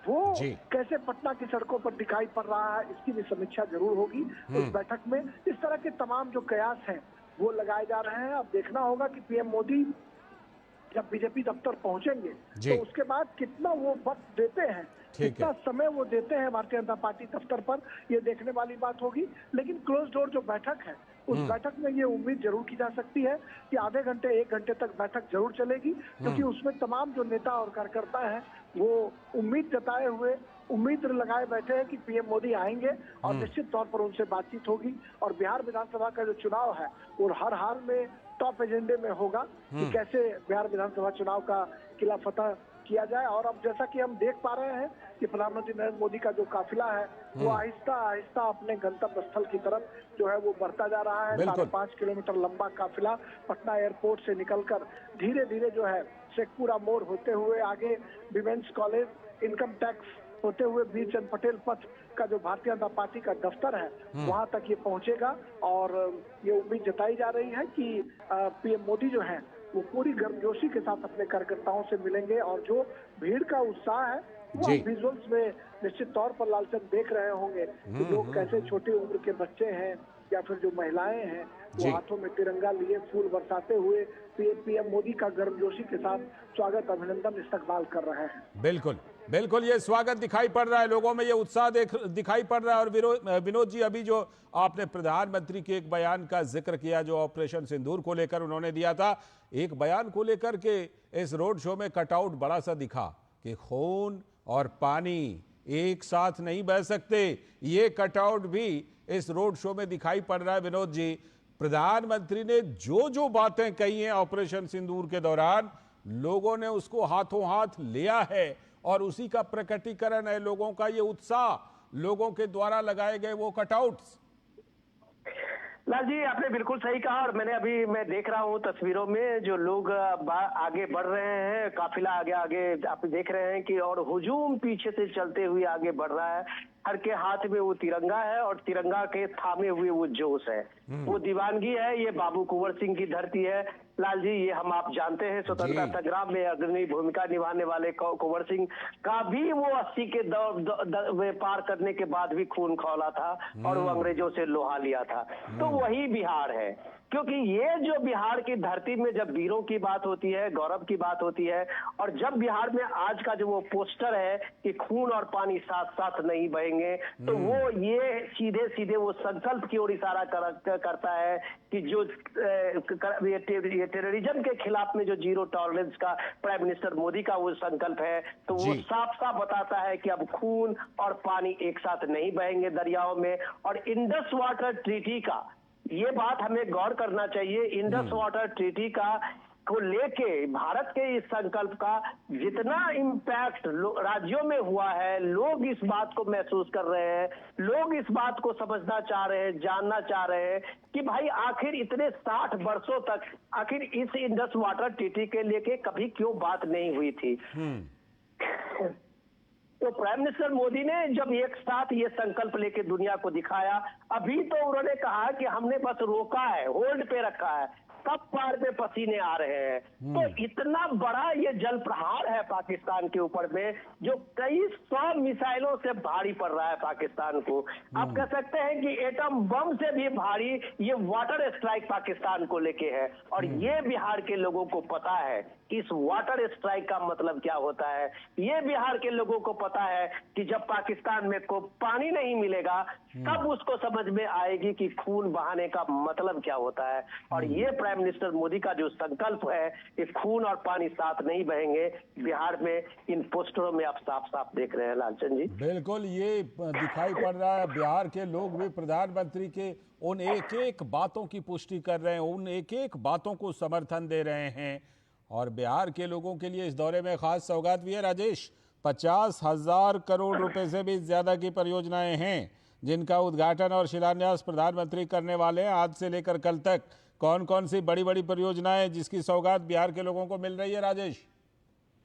वो कैसे पटना की सड़कों पर दिखाई पड़ रहा है, इसकी भी समीक्षा जरूर होगी उस बैठक में। इस तरह के तमाम जो कयास हैं वो लगाए जा रहे हैं। अब देखना होगा कि पीएम मोदी जब बीजेपी दफ्तर पहुंचेंगे तो उसके बाद कितना वो वक्त देते हैं, कितना समय वो देते हैं भारतीय जनता पार्टी दफ्तर पर, ये देखने वाली बात होगी। लेकिन क्लोज डोर जो बैठक है उस बैठक में ये उम्मीद जरूर की जा सकती है कि आधे घंटे 1 घंटे तक बैठक जरूर चलेगी, क्योंकि उसमें तमाम जो नेता और कार्यकर्ता हैं वो उम्मीद जताए हुए, उम्मीद लगाए बैठे हैं कि पीएम मोदी आएंगे और निश्चित तौर पर उनसे बातचीत होगी। और बिहार विधानसभा का जो चुनाव है वो हर हाल में टॉप एजेंडे में होगा कि कैसे बिहार विधानसभा चुनाव का किला फतह किया जाए। और अब जैसा कि हम देख पा रहे हैं कि प्रधानमंत्री नरेंद्र मोदी का जो काफिला है वो आहिस्ता आहिस्ता अपने गंतव्य स्थल की तरफ जो है वो बढ़ता जा रहा है। 5.5 किलोमीटर लंबा काफिला पटना एयरपोर्ट से निकलकर धीरे धीरे जो है शेखपुरा मोड़ होते हुए आगे विमेंस कॉलेज, इनकम टैक्स होते हुए वीर चंद पटेल पथ का जो भारतीय जनता पार्टी का दफ्तर है वहां तक ये पहुंचेगा। और ये उम्मीद जताई जा रही है कि पीएम मोदी जो है वो पूरी गर्मजोशी के साथ अपने कार्यकर्ताओं से मिलेंगे और जो भीड़ का उत्साह है वो विजुअल्स में निश्चित तौर पर लालचंद देख रहे होंगे कि लोग कैसे छोटी उम्र के बच्चे हैं या फिर जो महिलाएं हैं वो हाथों में तिरंगा लिए फूल बरसाते हुए पीएम मोदी का गर्मजोशी के साथ स्वागत, अभिनंदन, इस्तकबाल कर रहे हैं। बिल्कुल बिल्कुल, ये स्वागत दिखाई पड़ रहा है, लोगों में ये उत्साह दिखाई पड़ रहा है। और विनोद जी, अभी जो आपने प्रधानमंत्री के एक बयान का जिक्र किया जो ऑपरेशन सिंदूर को लेकर उन्होंने दिया था, एक बयान को लेकर के इस रोड शो में कटआउट बड़ा सा दिखा कि खून और पानी एक साथ नहीं बह सकते, ये कटआउट भी इस रोड शो में दिखाई पड़ रहा है। विनोद जी, प्रधानमंत्री ने जो जो बातें कही हैं ऑपरेशन सिंदूर के दौरान, लोगों ने उसको हाथों हाथ लिया है और उसी का प्रकटीकरण है लोगों का ये उत्साह, लोगों के द्वारा लगाए गए वो कटआउट्स। लाल जी, आपने बिल्कुल सही कहा। और मैं देख रहा हूँ तस्वीरों में जो लोग आगे बढ़ रहे हैं, काफिला आगे आगे आप देख रहे हैं कि और हुजूम पीछे से चलते हुए आगे बढ़ रहा है। हर के हाथ में वो तिरंगा है और तिरंगा के थामे हुए वो जोश है, वो दीवानगी है। ये बाबू कुंवर सिंह की धरती है लाल जी, ये हम आप जानते हैं स्वतंत्रता संग्राम में अग्रणी भूमिका निभाने वाले कुंवर सिंह का भी वो 80 के दौर पार करने के बाद भी खून खौला था और वो अंग्रेजों से लोहा लिया था। तो वही बिहार है क्योंकि ये जो बिहार की धरती में जब वीरों की बात होती है, गौरव की बात होती है, और जब बिहार में आज का जो वो पोस्टर है कि खून और पानी साथ साथ नहीं बहेंगे, तो वो ये सीधे सीधे वो संकल्प की ओर इशारा करता है कि जो ये टेररिज्म के खिलाफ में जो जीरो टॉलरेंस का प्राइम मिनिस्टर मोदी का वो संकल्प है, तो वो साफ साफ बताता है कि अब खून और पानी एक साथ नहीं बहेंगे दरियाओं में। और इंडस वाटर ट्रीटी का ये बात हमें गौर करना चाहिए। इंडस वाटर ट्रीटी का को लेके भारत के इस संकल्प का जितना इम्पैक्ट राज्यों में हुआ है, लोग इस बात को महसूस कर रहे हैं, लोग इस बात को समझना चाह रहे हैं, जानना चाह रहे हैं कि भाई आखिर इतने 60 वर्षों तक आखिर इस इंडस वाटर ट्रीटी के लेके कभी क्यों बात नहीं हुई थी। तो प्राइम मिनिस्टर मोदी ने जब एक साथ ये संकल्प लेके दुनिया को दिखाया, अभी तो उन्होंने कहा कि हमने बस रोका है, होल्ड पे रखा है, तब पार में पसीने आ रहे हैं। तो इतना बड़ा ये जल प्रहार है पाकिस्तान के ऊपर में, जो कई 100 मिसाइलों से भारी पड़ रहा है पाकिस्तान को। आप कह सकते हैं कि एटम बम से भी भारी ये वाटर स्ट्राइक पाकिस्तान को लेके है। और ये बिहार के लोगों को पता है इस वाटर स्ट्राइक का मतलब क्या होता है। ये बिहार के लोगों को पता है कि जब पाकिस्तान में को पानी नहीं मिलेगा, तब उसको समझ में आएगी कि खून बहाने का मतलब क्या होता है। और ये प्राइम मिनिस्टर मोदी का जो संकल्प है कि खून और पानी साथ नहीं बहेंगे, बिहार में इन पोस्टरों में आप साफ साफ देख रहे हैं लालचंद जी। बिल्कुल ये दिखाई पड़ रहा है। बिहार के लोग भी प्रधानमंत्री के उन एक एक बातों की पुष्टि कर रहे हैं, उन एक एक बातों को समर्थन दे रहे हैं। और बिहार के लोगों के लिए इस दौरे में खास सौगात भी है राजेश। 50,000 करोड़ रुपए से भी ज्यादा की परियोजनाएं हैं जिनका उद्घाटन और शिलान्यास प्रधानमंत्री करने वाले हैं। आज से लेकर कल तक कौन कौन सी बड़ी बड़ी परियोजनाएं जिसकी सौगात बिहार के लोगों को मिल रही है राजेश?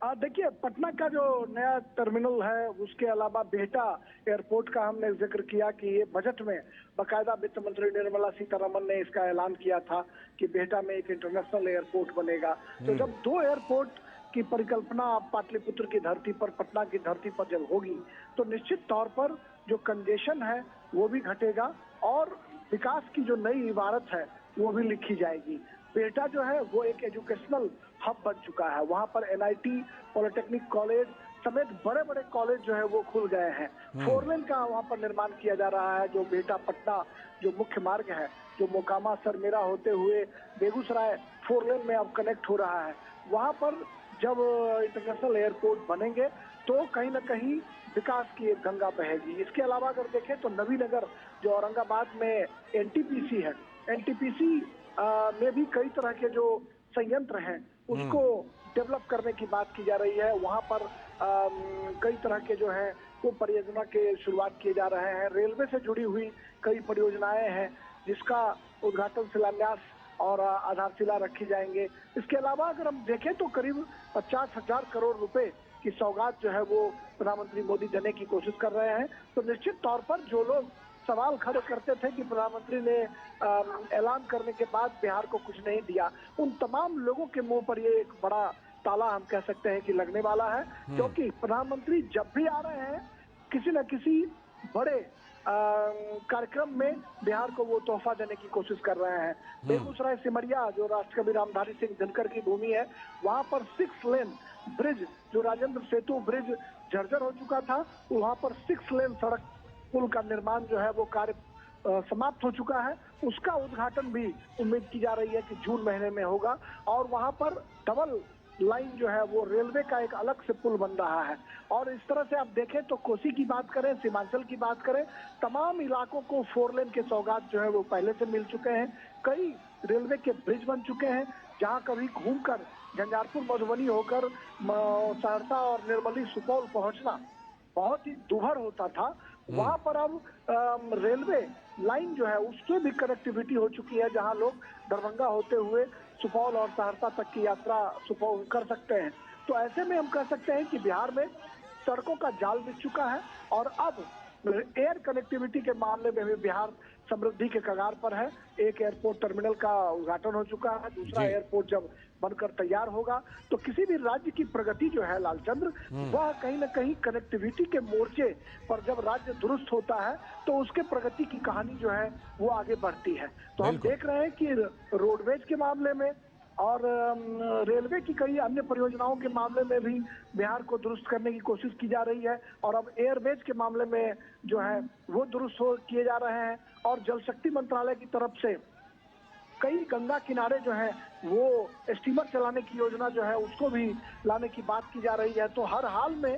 देखिए, पटना का जो नया टर्मिनल है, उसके अलावा बिहटा एयरपोर्ट का हमने जिक्र किया कि ये बजट में बाकायदा वित्त मंत्री निर्मला सीतारमन ने इसका ऐलान किया था कि बिहटा में एक इंटरनेशनल एयरपोर्ट बनेगा। तो जब 2 एयरपोर्ट की परिकल्पना पाटलिपुत्र की धरती पर, पटना की धरती पर जब होगी, तो निश्चित तौर पर जो कंजेशन है वो भी घटेगा और विकास की जो नई इबारत है वो भी लिखी जाएगी। बिहटा जो है वो एक एजुकेशनल हब बन चुका है। वहाँ पर NIT, पॉलिटेक्निक कॉलेज समेत बड़े बड़े कॉलेज जो है वो खुल गए हैं। 4 लेन का वहाँ पर निर्माण किया जा रहा है। जो बिहटा पटना जो मुख्य मार्ग है, जो मोकामा सरमेरा होते हुए बेगूसराय 4 लेन में अब कनेक्ट हो रहा है, वहाँ पर जब इंटरनेशनल एयरपोर्ट बनेंगे तो कहीं ना कहीं विकास की एक गंगा बहेगी। इसके अलावा अगर देखें तो नवीनगर जो औरंगाबाद में NTPC है, NTPC में भी कई तरह के जो संयंत्र हैं उसको डेवलप करने की बात की जा रही है। वहाँ पर कई तरह के जो है वो परियोजना के शुरुआत किए जा रहे हैं। रेलवे से जुड़ी हुई कई परियोजनाएं हैं जिसका उद्घाटन, शिलान्यास और आधारशिला रखी जाएंगे। इसके अलावा अगर हम देखें तो करीब 50,000 करोड़ रुपए की सौगात जो है वो प्रधानमंत्री मोदी देने की कोशिश कर रहे हैं। तो निश्चित तौर पर जो लोग सवाल खड़े करते थे कि प्रधानमंत्री ने ऐलान करने के बाद बिहार को कुछ नहीं दिया, उन तमाम लोगों के मुंह पर ये एक बड़ा ताला हम कह सकते हैं कि लगने वाला है। क्योंकि प्रधानमंत्री जब भी आ रहे हैं किसी न किसी बड़े कार्यक्रम में बिहार को वो तोहफा देने की कोशिश कर रहे हैं। बेगूसराय सिमरिया जो राष्ट्रकवि रामधारी सिंह दिनकर की भूमि है, वहाँ पर 6 लेन ब्रिज, जो राजेंद्र सेतु ब्रिज जर्जर हो चुका था, वहाँ पर 6 लेन सड़क पुल का निर्माण जो है वो कार्य समाप्त हो चुका है। उसका उद्घाटन भी उम्मीद की जा रही है कि जून महीने में होगा। और वहाँ पर डबल लाइन जो है वो रेलवे का एक अलग से पुल बन रहा है। और इस तरह से आप देखें तो कोसी की बात करें, सीमांचल की बात करें, तमाम इलाकों को 4 लेन के सौगात जो है वो पहले से मिल चुके हैं। कई रेलवे के ब्रिज बन चुके हैं जहाँ कभी घूमकर झंझारपुर मधुबनी होकर सहरसा और निर्मली सुपौल पहुंचना बहुत ही दुभर होता था, वहां पर अब रेलवे लाइन जो है उससे भी कनेक्टिविटी हो चुकी है, जहां लोग दरभंगा होते हुए सुपौल और सहरसा तक की यात्रा सुपौल कर सकते हैं। तो ऐसे में हम कह सकते हैं कि बिहार में सड़कों का जाल बिछ चुका है और अब एयर कनेक्टिविटी के मामले में भी बिहार समृद्धि के कगार पर है। एक एयरपोर्ट टर्मिनल का उद्घाटन हो चुका है, दूसरा जी। एयरपोर्ट जब बनकर तैयार होगा तो किसी भी राज्य की प्रगति जो है लालचंद्र, वह कहीं ना कहीं कनेक्टिविटी के मोर्चे पर जब राज्य दुरुस्त होता है तो उसके प्रगति की कहानी जो है वो आगे बढ़ती है। तो हम बिल्कुल। देख रहे हैं कि रोडवेज के मामले में और रेलवे की कई अन्य परियोजनाओं के मामले में भी बिहार को दुरुस्त करने की कोशिश की जा रही है, और अब एयरवेज के मामले में जो है वो दुरुस्त किए जा रहे हैं। और जल शक्ति मंत्रालय की तरफ से कई गंगा किनारे जो है वो स्टीमर चलाने की योजना जो है उसको भी लाने की बात की जा रही है। तो हर हाल में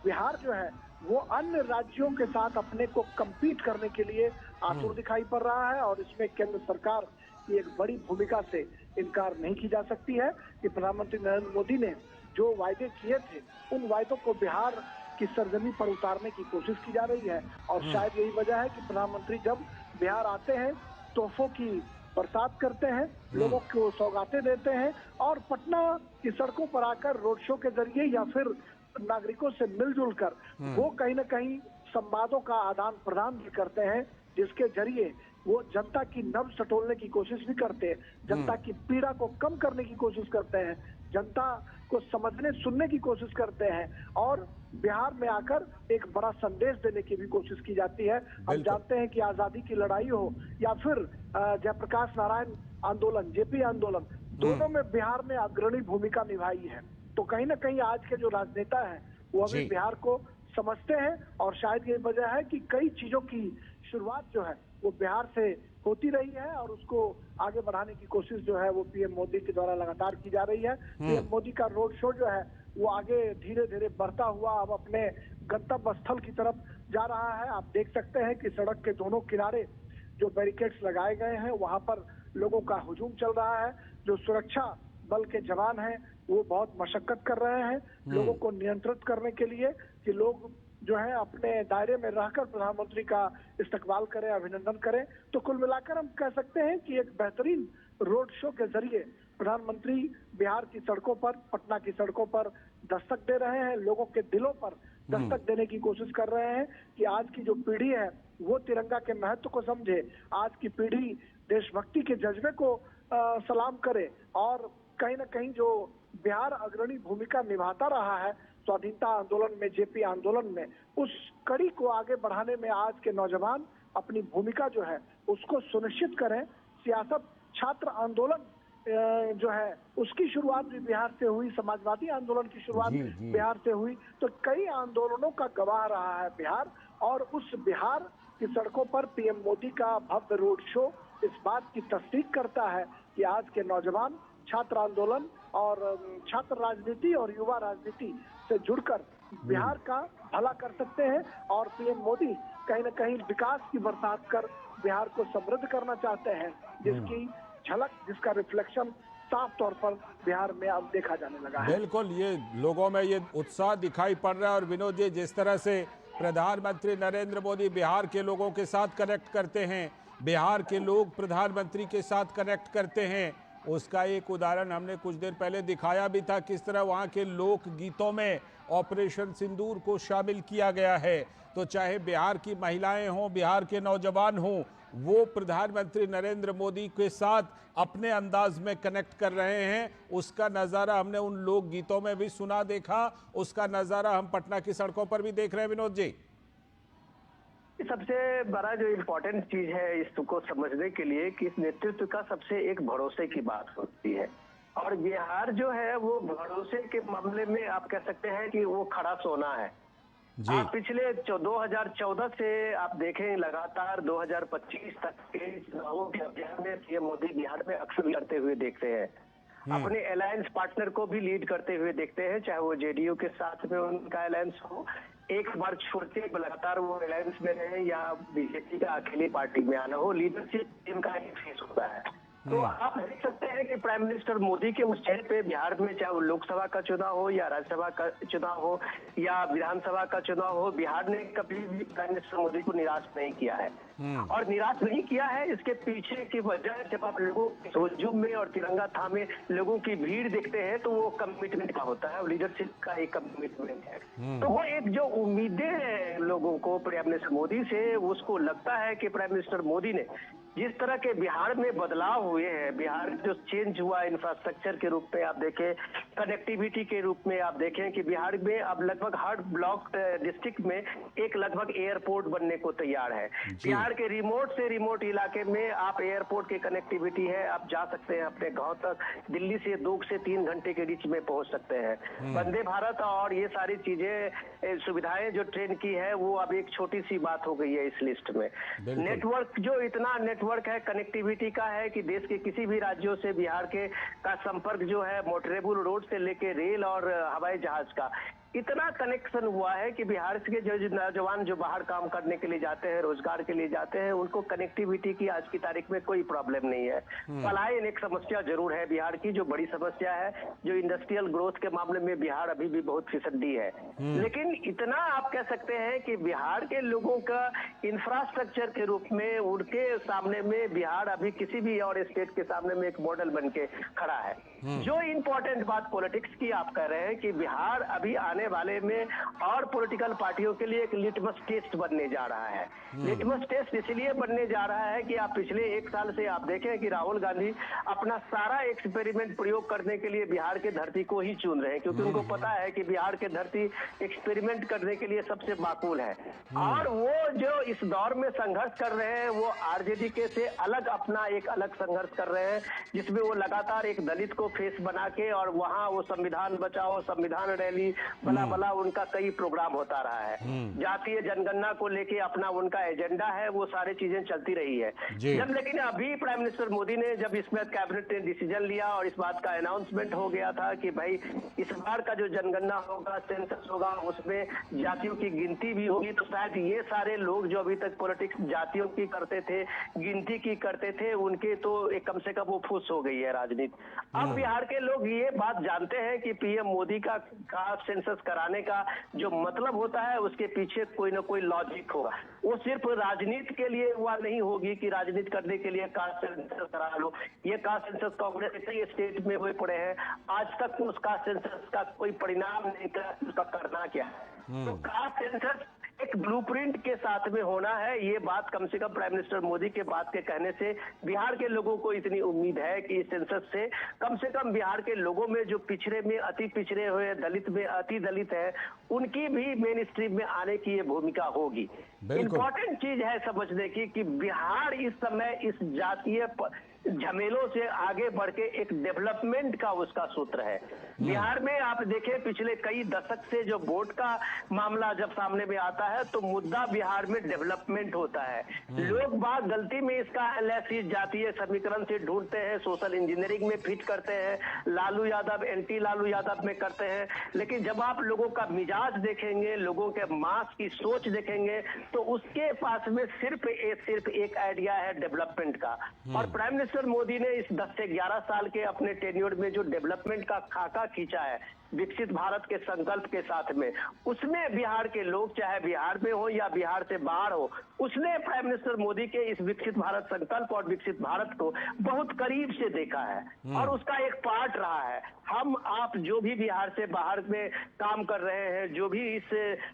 बिहार जो है वो अन्य राज्यों के साथ अपने को compete करने के लिए आतुर दिखाई पड़ रहा है, और इसमें केंद्र सरकार की एक बड़ी भूमिका से इनकार नहीं की जा सकती है कि प्रधानमंत्री नरेंद्र मोदी ने जो वायदे किए थे उन वायदों को बिहार की सरजमी पर उतारने की कोशिश की जा रही है। और शायद यही वजह है कि प्रधानमंत्री जब बिहार आते हैं तोहफों की बरसात करते हैं, लोगों को सौगातें देते हैं, और पटना की सड़कों पर आकर रोड शो के जरिए या फिर नागरिकों से मिलजुल कर वो कहीं ना कहीं संवादों का आदान प्रदान भी करते हैं, जिसके जरिए वो जनता की नब्ज टटोलने की कोशिश भी करते हैं, जनता की पीड़ा को कम करने की कोशिश करते हैं, जनता को समझने सुनने की कोशिश करते हैं, और बिहार में आकर एक बड़ा संदेश देने की भी कोशिश की जाती है। हम बिल्कुल। जानते हैं कि आजादी की लड़ाई हो या फिर जयप्रकाश नारायण आंदोलन, जेपी आंदोलन, दोनों में बिहार ने अग्रणी भूमिका निभाई है। तो कहीं ना कहीं आज के जो राजनेता हैं वो अभी जी। बिहार को समझते हैं, और शायद ये वजह है कि कई चीजों की शुरुआत जो है वो बिहार से होती रही है, और उसको आगे बढ़ाने की कोशिश जो है वो पीएम मोदी के द्वारा लगातार की जा रही है। पीएम मोदी का रोड शो जो है वो आगे धीरे धीरे बढ़ता हुआ अब अपने गंतव्य स्थल की तरफ जा रहा है। आप देख सकते हैं कि सड़क के दोनों किनारे जो बैरिकेड्स लगाए गए हैं वहां पर लोगों का हुजूम चल रहा है। जो सुरक्षा बल के जवान हैं वो बहुत मशक्कत कर रहे हैं लोगों को नियंत्रित करने के लिए कि लोग जो है अपने दायरे में रहकर प्रधानमंत्री का इस्तकबाल करें, अभिनंदन करें। तो कुल मिलाकर हम कह सकते हैं कि एक बेहतरीन रोड शो के जरिए प्रधानमंत्री बिहार की सड़कों पर, पटना की सड़कों पर दस्तक दे रहे हैं, लोगों के दिलों पर दस्तक देने की कोशिश कर रहे हैं कि आज की जो पीढ़ी है वो तिरंगा के महत्व को समझे, आज की पीढ़ी देशभक्ति के जज्बे को सलाम करे, और कहीं ना कहीं जो बिहार अग्रणी भूमिका निभाता रहा है स्वाधीनता आंदोलन में, जेपी आंदोलन में, उस कड़ी को आगे बढ़ाने में आज के नौजवान अपनी भूमिका जो है उसको सुनिश्चित करें। सियासत छात्र आंदोलन जो है उसकी शुरुआत भी बिहार से हुई, समाजवादी आंदोलन की शुरुआत जी, जी। बिहार से हुई, तो कई आंदोलनों का गवाह रहा है बिहार। और उस बिहार की सड़कों पर पीएम मोदी का भव्य रोड शो इस बात की तस्दीक करता है कि आज के नौजवान छात्र आंदोलन और छात्र राजनीति और युवा राजनीति से जुड़कर बिहार का भला कर सकते हैं, और पीएम मोदी कहीं न कहीं विकास की बरसात कर बिहार को समृद्ध करना चाहते हैं, जिसकी झलक, जिसका रिफ्लेक्शन साफ तौर पर बिहार में अब देखा जाने लगा है। बिल्कुल, ये लोगों में ये उत्साह दिखाई पड़ रहा है। और विनोद जी, जिस तरह से प्रधानमंत्री नरेंद्र मोदी बिहार के लोगों के साथ कनेक्ट करते हैं, बिहार के लोग प्रधानमंत्री के साथ कनेक्ट करते हैं, उसका एक उदाहरण हमने कुछ देर पहले दिखाया भी था, किस तरह वहाँ के लोक गीतों में ऑपरेशन सिंदूर को शामिल किया गया है। तो चाहे बिहार की महिलाएं हों, बिहार के नौजवान हों, वो प्रधानमंत्री नरेंद्र मोदी के साथ अपने अंदाज में कनेक्ट कर रहे हैं। उसका नज़ारा हमने उन लोक गीतों में भी सुना, देखा, उसका नज़ारा हम पटना की सड़कों पर भी देख रहे हैं। विनोद जी, सबसे बड़ा जो इम्पोर्टेंट चीज है इसको समझने के लिए कि इस नेतृत्व का सबसे एक भरोसे की बात होती है, और बिहार जो है वो भरोसे के मामले में आप कह सकते हैं कि वो खड़ा सोना है। जी। आप पिछले 2014 से आप देखें लगातार 2025 तक के चुनावों के अभियान में पीएम मोदी बिहार में अक्सर लड़ते हुए देखते हैं, अपने अलायंस पार्टनर को भी लीड करते हुए देखते हैं, चाहे वो जेडीयू के साथ में उनका अलायंस हो, एक बार छोड़ के लगातार वो अलायंस में रहे, या बीजेपी का अकेली पार्टी में आना हो, लीडरशिप इनका ही फेस होता है। तो आप देख सकते हैं कि प्राइम मिनिस्टर मोदी के उस चेहरे पे बिहार में, चाहे वो लोकसभा का चुनाव हो या राज्यसभा का चुनाव हो या विधानसभा का चुनाव हो, बिहार ने कभी भी प्राइम मिनिस्टर मोदी को निराश नहीं किया है। और निराश नहीं किया है, इसके पीछे की वजह, जब आप लोगों के हुजूम में और तिरंगा थामे लोगों की भीड़ देखते हैं तो वो कमिटमेंट का होता है, लीडरशिप का एक कमिटमेंट है। तो वो एक जो उम्मीदें हैं लोगों को प्राइम मिनिस्टर मोदी से, उसको लगता है कि प्राइम मिनिस्टर मोदी ने जिस तरह के बिहार में बदलाव हुए हैं, बिहार जो चेंज हुआ इंफ्रास्ट्रक्चर के रूप में आप देखें, कनेक्टिविटी के रूप में आप देखें कि बिहार में अब लगभग हर ब्लॉक डिस्ट्रिक्ट में एक लगभग एयरपोर्ट बनने को तैयार है। बिहार के रिमोट से रिमोट इलाके में आप एयरपोर्ट की कनेक्टिविटी है, आप जा सकते हैं अपने गांव तक, दिल्ली से 2 से 3 घंटे के बीच में पहुंच सकते हैं। वंदे भारत और ये सारी चीजें, सुविधाएं जो ट्रेन की है, वो अब एक छोटी सी बात हो गई है इस लिस्ट में। नेटवर्क जो इतना नेटवर्क है, कनेक्टिविटी का है कि देश के किसी भी राज्यों से बिहार के का संपर्क जो है मोटरेबल रोड से लेके रेल और हवाई जहाज का इतना कनेक्शन हुआ है कि बिहार के जो नौजवान जो बाहर काम करने के लिए जाते हैं, रोजगार के लिए जाते हैं, उनको कनेक्टिविटी की आज की तारीख में कोई प्रॉब्लम नहीं है। पलायन एक समस्या जरूर है बिहार की, जो बड़ी समस्या है, जो इंडस्ट्रियल ग्रोथ के मामले में बिहार अभी भी बहुत फिसड्डी है। लेकिन इतना आप कह सकते हैं कि बिहार के लोगों का इंफ्रास्ट्रक्चर के रूप में उनके सामने में बिहार अभी किसी भी और स्टेट के सामने में एक मॉडल बन के खड़ा है। जो इम्पोर्टेंट बात पॉलिटिक्स की आप कह रहे हैं कि बिहार अभी आने वाले में और पॉलिटिकल पार्टियों के लिए एक लिटमस टेस्ट बनने जा रहा है। लिटमस टेस्ट इसलिए बनने जा रहा है कि आप पिछले 1 साल से आप देखें कि राहुल गांधी अपना सारा एक्सपेरिमेंट प्रयोग करने के लिए बिहार के धरती को ही चुन रहे हैं, क्योंकि उनको पता है कि बिहार के धरती एक्सपेरिमेंट करने के लिए सबसे माकूल है। और वो जो इस दौर में संघर्ष कर रहे हैं, वो आरजेडी के से अलग अपना एक अलग संघर्ष कर रहे हैं, जिसमें वो लगातार एक दलित को फेस बना के और वहां वो संविधान बचाओ, संविधान रैली, भला उनका कई प्रोग्राम होता रहा है। जातीय जनगणना को लेके अपना उनका एजेंडा है, वो सारी चीजें चलती रही है। जब लेकिन अभी प्राइम मिनिस्टर मोदी ने जब इसमें कैबिनेट ने डिसीजन लिया और इस बात का अनाउंसमेंट हो गया था कि भाई इस बार का जो जनगणना होगा, सेंसस होगा, उसमें जातियों की गिनती भी होगी, तो शायद ये सारे लोग जो अभी तक पॉलिटिक्स जातियों की करते थे, गिनती की करते थे, उनके तो एक कम से कम वो फुस हो गई है राजनीति। अब बिहार के लोग ये बात जानते हैं कि पीएम मोदी का सेंसस कराने का जो मतलब होता है, उसके पीछे कोई ना कोई लॉजिक होगा। वो सिर्फ राजनीति के लिए हुआ नहीं होगी कि राजनीति करने के लिए कास्ट सेंसस करा लो। ये कास्ट सेंसस कांग्रेस कई स्टेट में हुए पड़े हैं, आज तक तो उस कास्ट सेंसस का कोई परिणाम नहीं करा, उसका करना क्या है। तो कास्ट सेंसस एक ब्लूप्रिंट के साथ में होना है, ये बात कम से कम प्राइम मिनिस्टर मोदी के बात के कहने से बिहार के लोगों को इतनी उम्मीद है कि इस सेंसस से कम बिहार के लोगों में जो पिछड़े में अति पिछड़े हुए, दलित में अति दलित है, उनकी भी मेन स्ट्रीम में आने की ये भूमिका होगी। इम्पोर्टेंट चीज है समझने की कि बिहार इस समय इस जातीय झमेलों से आगे बढ़ के एक डेवलपमेंट का उसका सूत्र है। बिहार में आप देखें पिछले कई दशक से जो वोट का मामला जब सामने में आता है, तो मुद्दा बिहार में डेवलपमेंट होता है। लोग बात गलती में इसका एनालिसिस जातीय समीकरण से ढूंढते हैं, सोशल इंजीनियरिंग में फिट करते हैं, लालू यादव एंटी लालू यादव में करते हैं। लेकिन जब आप लोगों का मिजाज देखेंगे, लोगों के मास की सोच देखेंगे, तो उसके पास में सिर्फ एक आइडिया है डेवलपमेंट का। और प्राइम मिनिस्टर मोदी ने इस 10 से 11 साल के अपने टेन्योर में जो डेवलपमेंट का खाका खींचा है विकसित भारत के संकल्प के साथ में, उसमें बिहार के लोग चाहे बिहार में हो या बिहार से बाहर हो, उसने प्राइम मिनिस्टर मोदी के इस विकसित भारत संकल्प और विकसित भारत को बहुत करीब से देखा है और उसका एक पार्ट रहा है। हम आप जो भी बिहार से बाहर में काम कर रहे हैं, जो भी इस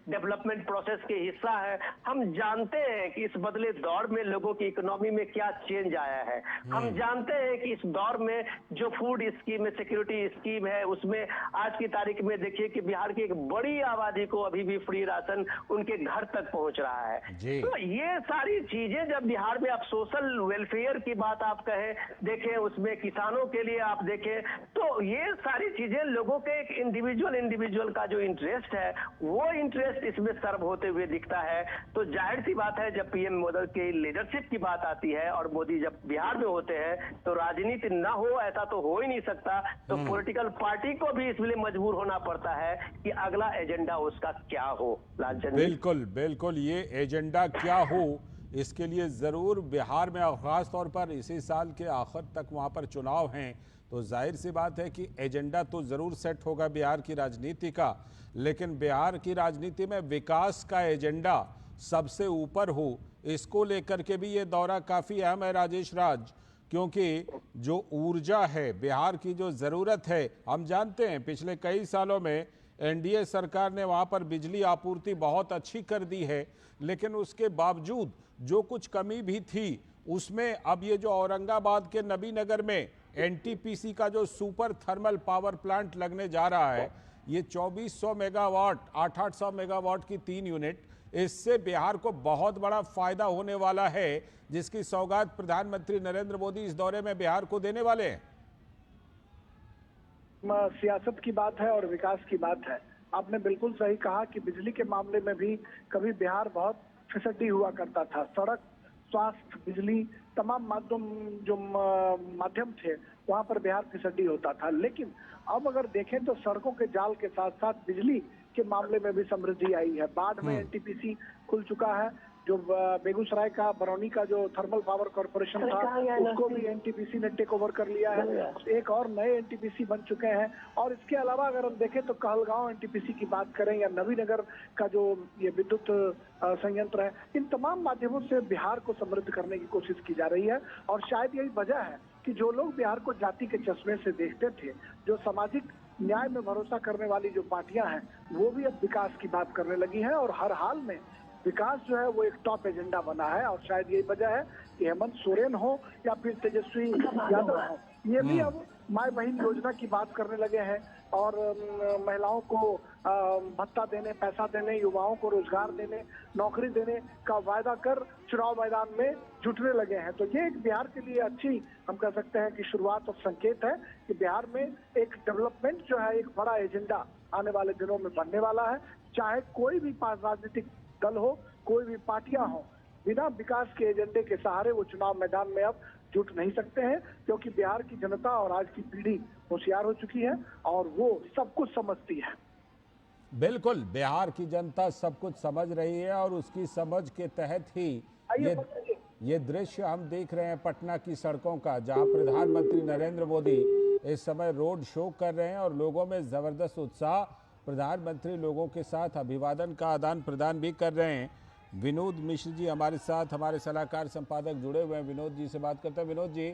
डेवलपमेंट प्रोसेस के हिस्सा है, हम जानते हैं कि इस बदले दौर में लोगों की इकोनॉमी में क्या चेंज आया है। हम जानते हैं कि इस दौर में जो फूड स्कीम है, सिक्योरिटी स्कीम है, उसमें आज की तारीख में देखिए कि बिहार की एक बड़ी आबादी को अभी भी फ्री राशन उनके घर तक पहुंच रहा है। तो ये सारी चीजें जब बिहार में आप सोशल वेलफेयर की बात आप कहें, देखें उसमें किसानों के लिए आप देखें, तो ये सारी चीजें लोगों के एक इंडिविजुअल का जो इंटरेस्ट है, वो इंटरेस्ट इसमें सर्व होते हुए दिखता है। तो जाहिर सी बात है जब पीएम मोदी की लीडरशिप की बात आती है और मोदी जब बिहार में होते हैं, तो राजनीति न हो ऐसा तो हो ही नहीं सकता। तो पॉलिटिकल पार्टी को भी इसलिए मजबूर होना पड़ता है कि अगला एजेंडा उसका क्या हो। लालचंद, बिल्कुल बिल्कुल, ये एजेंडा क्या हो इसके लिए ज़रूर बिहार में, और ख़ास तौर पर इसी साल के आखिर तक वहाँ पर चुनाव हैं, तो जाहिर सी बात है कि एजेंडा तो ज़रूर सेट होगा बिहार की राजनीति का, लेकिन बिहार की राजनीति में विकास का एजेंडा सबसे ऊपर हो, इसको लेकर के भी ये दौरा काफ़ी अहम है राजेश राज। क्योंकि जो ऊर्जा है बिहार की, जो ज़रूरत है, हम जानते हैं पिछले कई सालों में एनडीए सरकार ने वहाँ पर बिजली आपूर्ति बहुत अच्छी कर दी है, लेकिन उसके बावजूद जो कुछ कमी भी थी उसमें अब ये जो औरंगाबाद के नबीनगर में एनटीपीसी का जो सुपर थर्मल पावर प्लांट लगने जा रहा है, ये 2400 मेगावाट, 800 मेगावाट की 3 यूनिट, इससे बिहार को बहुत बड़ा फायदा होने वाला है, जिसकी सौगात प्रधानमंत्री नरेंद्र मोदी इस दौरे में बिहार को देने वाले हैं। सियासत की बात है और विकास की बात है। आपने बिल्कुल सही कहा कि बिजली के मामले में भी कभी बिहार बहुत फिसड्डी हुआ करता था। सड़क, स्वास्थ्य, बिजली, तमाम माध्यम थे, वहां पर बिहार फिसड्डी होता था। लेकिन अब अगर देखें तो सड़कों के जाल के साथ साथ बिजली के मामले में भी समृद्धि आई है। बाढ़ में एनटीपीसी खुल चुका है। जो बेगूसराय का, बरौनी का जो थर्मल पावर कॉर्पोरेशन था, उसको भी एनटीपीसी ने टेक ओवर कर लिया है। एक और नए एनटीपीसी बन चुके हैं। और इसके अलावा अगर हम देखें तो कहलगांव एनटीपीसी की बात करें या नवीनगर का जो ये विद्युत संयंत्र है, इन तमाम माध्यमों से बिहार को समृद्ध करने की कोशिश की जा रही है। और शायद यही वजह है कि जो लोग बिहार को जाति के चश्मे से देखते थे, जो सामाजिक न्याय में भरोसा करने वाली जो पार्टियां हैं, वो भी अब विकास की बात करने लगी हैं। और हर हाल में विकास जो है वो एक टॉप एजेंडा बना है। और शायद यही वजह है कि हेमंत सोरेन हो या फिर तेजस्वी यादव हो, ये भी अब माई बहन योजना की बात करने लगे हैं और महिलाओं को भत्ता देने, पैसा देने, युवाओं को रोजगार देने, नौकरी देने का वायदा कर चुनाव मैदान में जुटने लगे हैं। तो ये एक बिहार के लिए अच्छी, हम कह सकते हैं कि शुरुआत और संकेत है कि बिहार में एक डेवलपमेंट जो है, एक बड़ा एजेंडा आने वाले दिनों में बनने वाला है। चाहे कोई भी राजनीतिक दल हो, कोई भी पार्टियां हो, बिना विकास के एजेंडे के सहारे वो चुनाव मैदान में अब जुट नहीं सकते हैं। क्योंकि बिहार की जनता और आज की पीढ़ी होशियार हो चुकी है और वो सब कुछ समझती है। बिल्कुल, बिहार की जनता सब कुछ समझ रही है और उसकी समझ के तहत ही ये दृश्य हम देख रहे हैं पटना की सड़कों का, जहां प्रधानमंत्री नरेंद्र मोदी इस समय रोड शो कर रहे हैं और लोगों में जबरदस्त उत्साह। प्रधानमंत्री लोगों के साथ अभिवादन का आदान प्रदान भी कर रहे हैं। विनोद मिश्र जी हमारे साथ, हमारे सलाहकार संपादक जुड़े हुए हैं, विनोद जी से बात करते हैं। विनोद जी,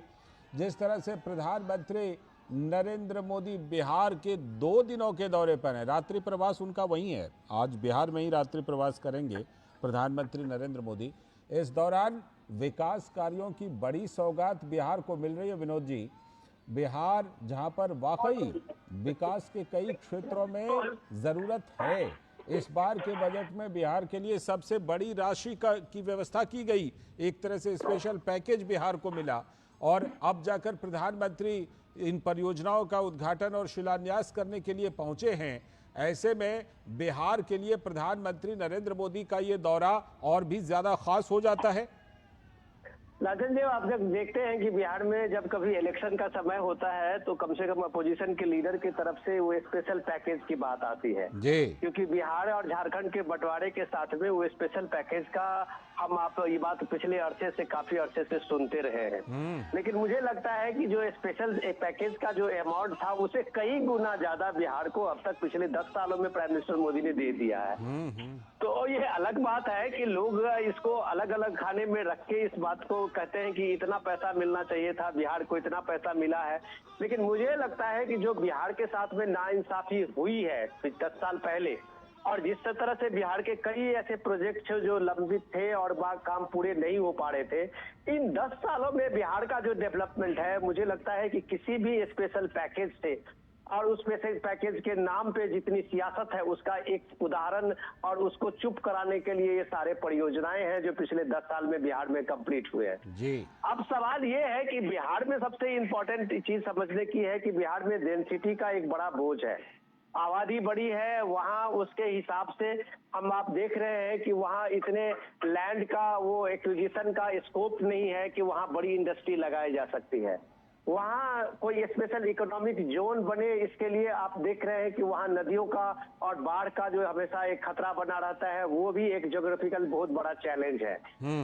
जिस तरह से प्रधानमंत्री नरेंद्र मोदी बिहार के 2 दिनों के दौरे पर हैं, रात्रि प्रवास उनका वहीं है, आज बिहार में ही रात्रि प्रवास करेंगे प्रधानमंत्री नरेंद्र मोदी। इस दौरान विकास कार्यों की बड़ी सौगात बिहार को मिल रही है। विनोद जी, बिहार जहां पर वाकई विकास के कई क्षेत्रों में ज़रूरत है, इस बार के बजट में बिहार के लिए सबसे बड़ी राशि की व्यवस्था की गई, एक तरह से स्पेशल पैकेज बिहार को मिला और अब जाकर प्रधानमंत्री इन परियोजनाओं का उद्घाटन और शिलान्यास करने के लिए पहुंचे हैं। ऐसे में बिहार के लिए प्रधानमंत्री नरेंद्र मोदी का ये दौरा और भी ज़्यादा खास हो जाता है। राजन जी, आप जब देखते हैं कि बिहार में जब कभी इलेक्शन का समय होता है तो कम से कम अपोजिशन के लीडर की तरफ से वो स्पेशल पैकेज की बात आती है जी। क्योंकि बिहार और झारखंड के बंटवारे के साथ में वो स्पेशल पैकेज का आप ये बात पिछले अरसे से, काफी अरसे से सुनते रहे हैं। लेकिन मुझे लगता है कि जो स्पेशल पैकेज का जो अमाउंट था उसे कई गुना ज्यादा बिहार को अब तक पिछले 10 सालों में प्राइम मिनिस्टर मोदी ने दे दिया है। तो ये अलग बात है कि लोग इसको अलग अलग खाने में रख के इस बात को कहते हैं कि इतना पैसा मिलना चाहिए था, बिहार को इतना पैसा मिला है। लेकिन मुझे लगता है कि जो बिहार के साथ में नाइंसाफी हुई है 10 साल पहले, और जिस तरह से बिहार के कई ऐसे प्रोजेक्ट जो लंबित थे और काम पूरे नहीं हो पा रहे थे, इन 10 सालों में बिहार का जो डेवलपमेंट है, मुझे लगता है कि किसी भी स्पेशल पैकेज से और उस पैकेज के नाम पे जितनी सियासत है उसका एक उदाहरण और उसको चुप कराने के लिए ये सारे परियोजनाएं हैं जो पिछले 10 साल में बिहार में कंप्लीट हुए हैं जी। अब सवाल ये है कि बिहार में सबसे इम्पोर्टेंट चीज समझने की है कि बिहार में डेंसिटी का एक बड़ा बोझ है, आबादी बड़ी है वहाँ, उसके हिसाब से आप देख रहे हैं कि वहाँ इतने लैंड का वो एक्विजिशन का स्कोप नहीं है कि वहाँ बड़ी इंडस्ट्री लगाई जा सकती है। वहाँ कोई स्पेशल इकोनॉमिक जोन बने, इसके लिए आप देख रहे हैं कि वहाँ नदियों का और बाढ़ का जो हमेशा एक खतरा बना रहता है, वो भी एक ज्योग्राफिकल बहुत बड़ा चैलेंज है।